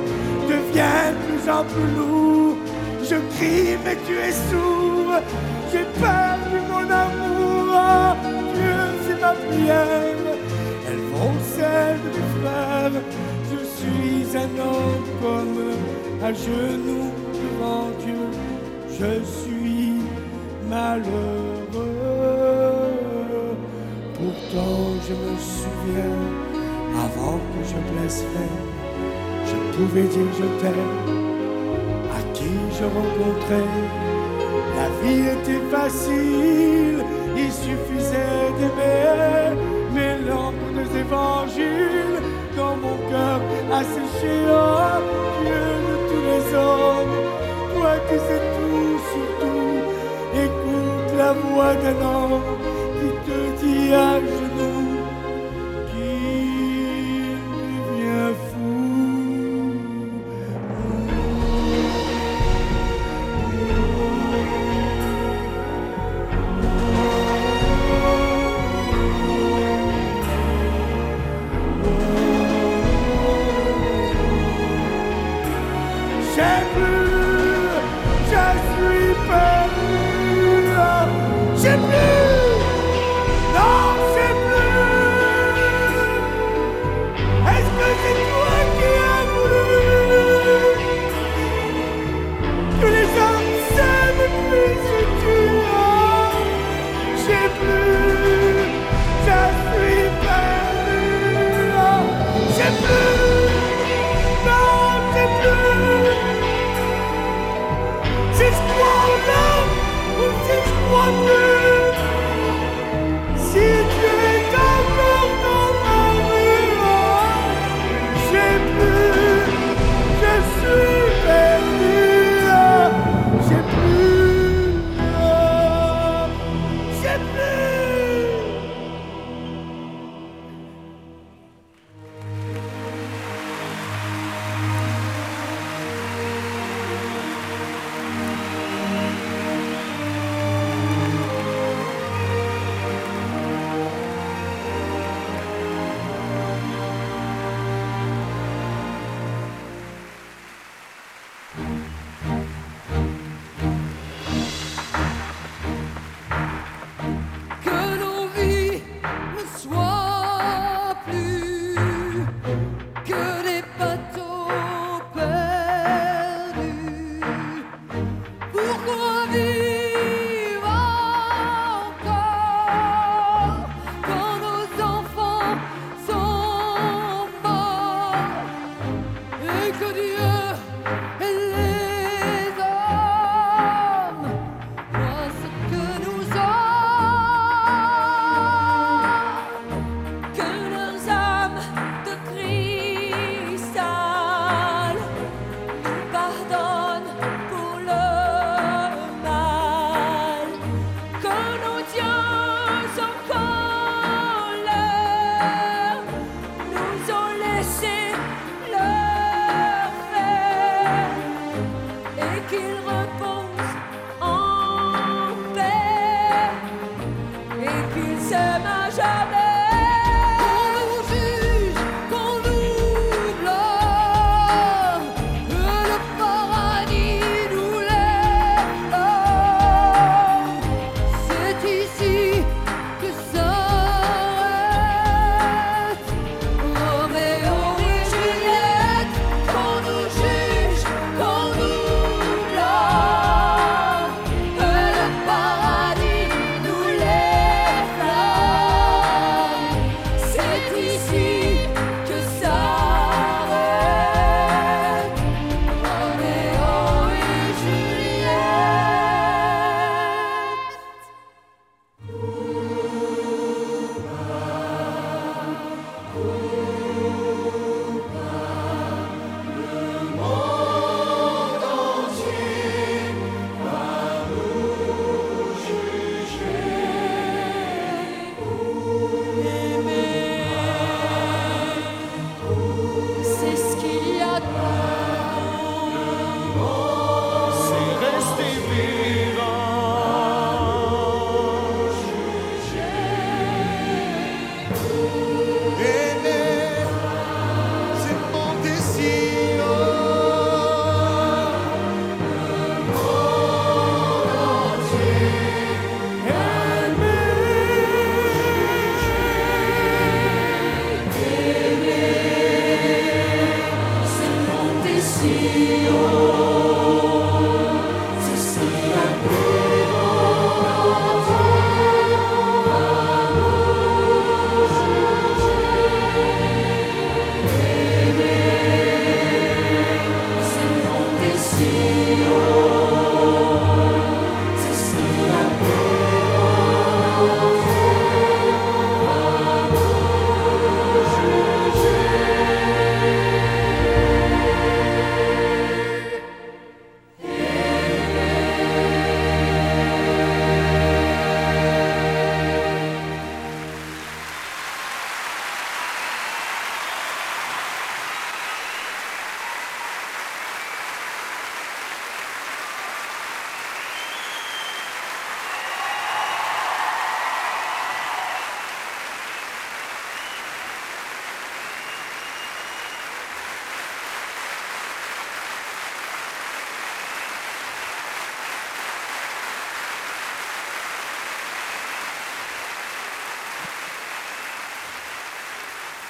devient de plus en plus lourd. Je crie mais tu es sourd, j'ai perdu mon amour. Oh, Dieu, c'est ma prière, elles vont celles de mes frères. Je suis un homme comme à genoux devant Dieu. Je suis malheureux. Pourtant je me souviens, avant que je blasphème, je pouvais dire je t'aime à qui je rencontrais. La vie était facile, il suffisait d'aimer. Mais l'encre des évangiles dans mon cœur a séché. Oh Dieu de tous les hommes, toi qui sais tout sur tout, écoute la voix d'un homme qui te dit à genoux qu'il devient fou. C'est quoi l'homme ou c'est quoi plus?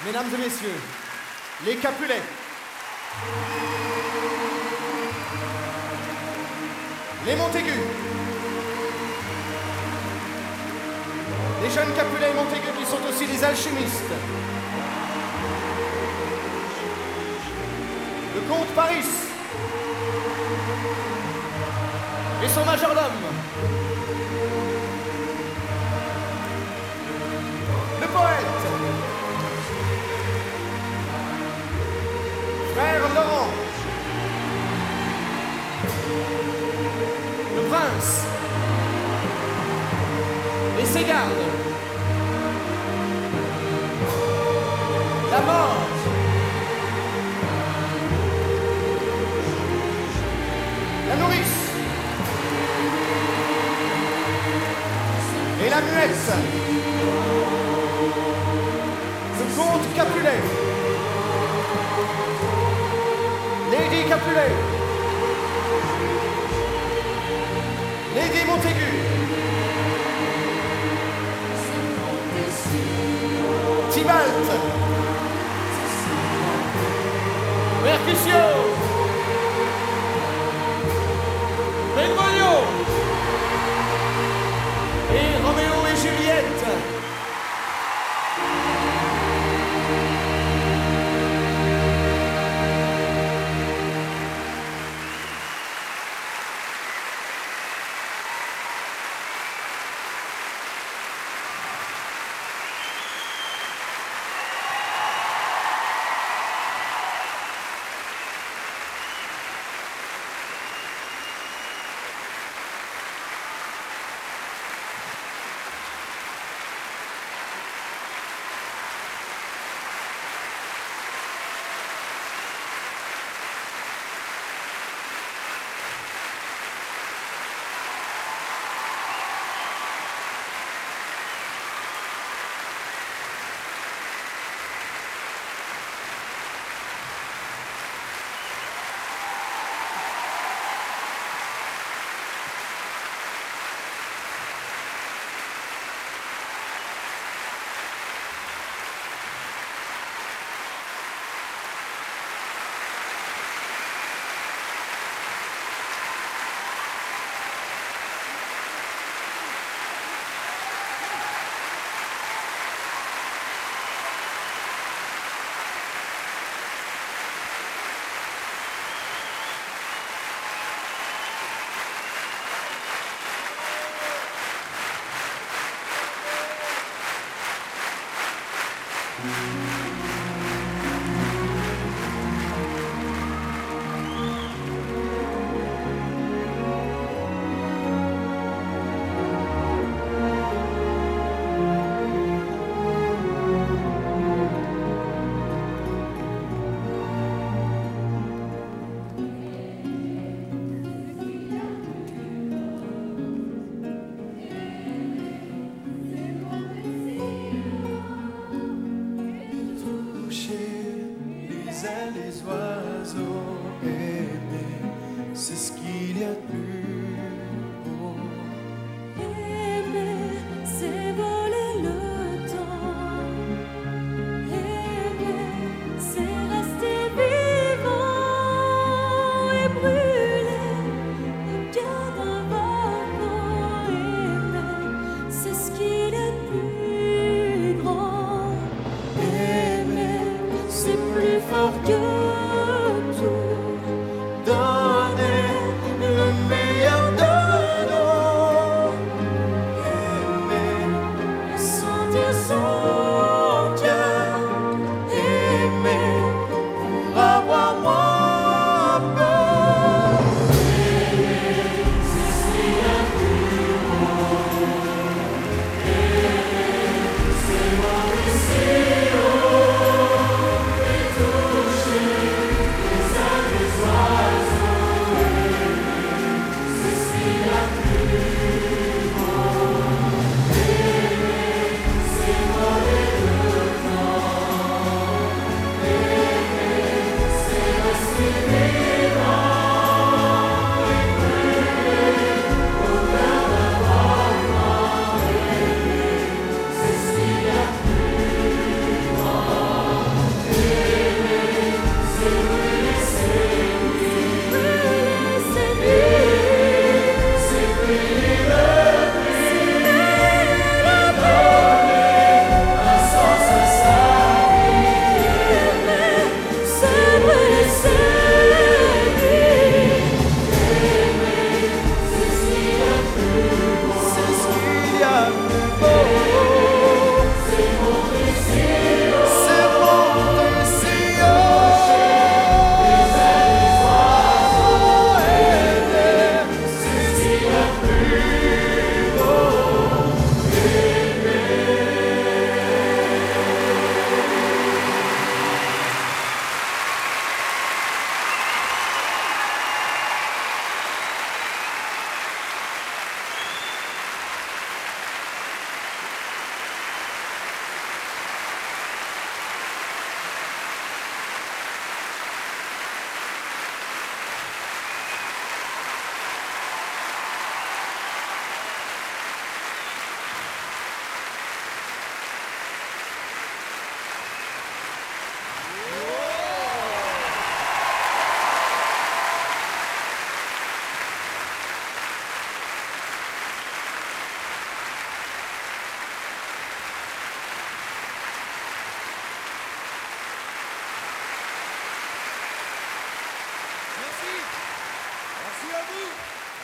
Mesdames et messieurs, les Capulets. Les Montaigu. Les jeunes Capulets et Montaigu qui sont aussi des alchimistes. Le comte Paris et son majordome. Le poète. Frère Laurent. Le prince. Et ses gardes. La mort. La nourrice. Et la muette. Le comte Capulet. Lady Capulet. Lady Montaigu. Tybalt. Mercutio. Benvolio. Et Roméo et Juliette.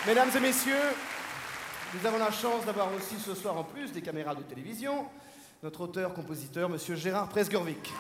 Mesdames et messieurs, nous avons la chance d'avoir aussi ce soir, en plus des caméras de télévision, notre auteur-compositeur, monsieur Gérard Presgurvic.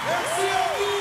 Merci à vous.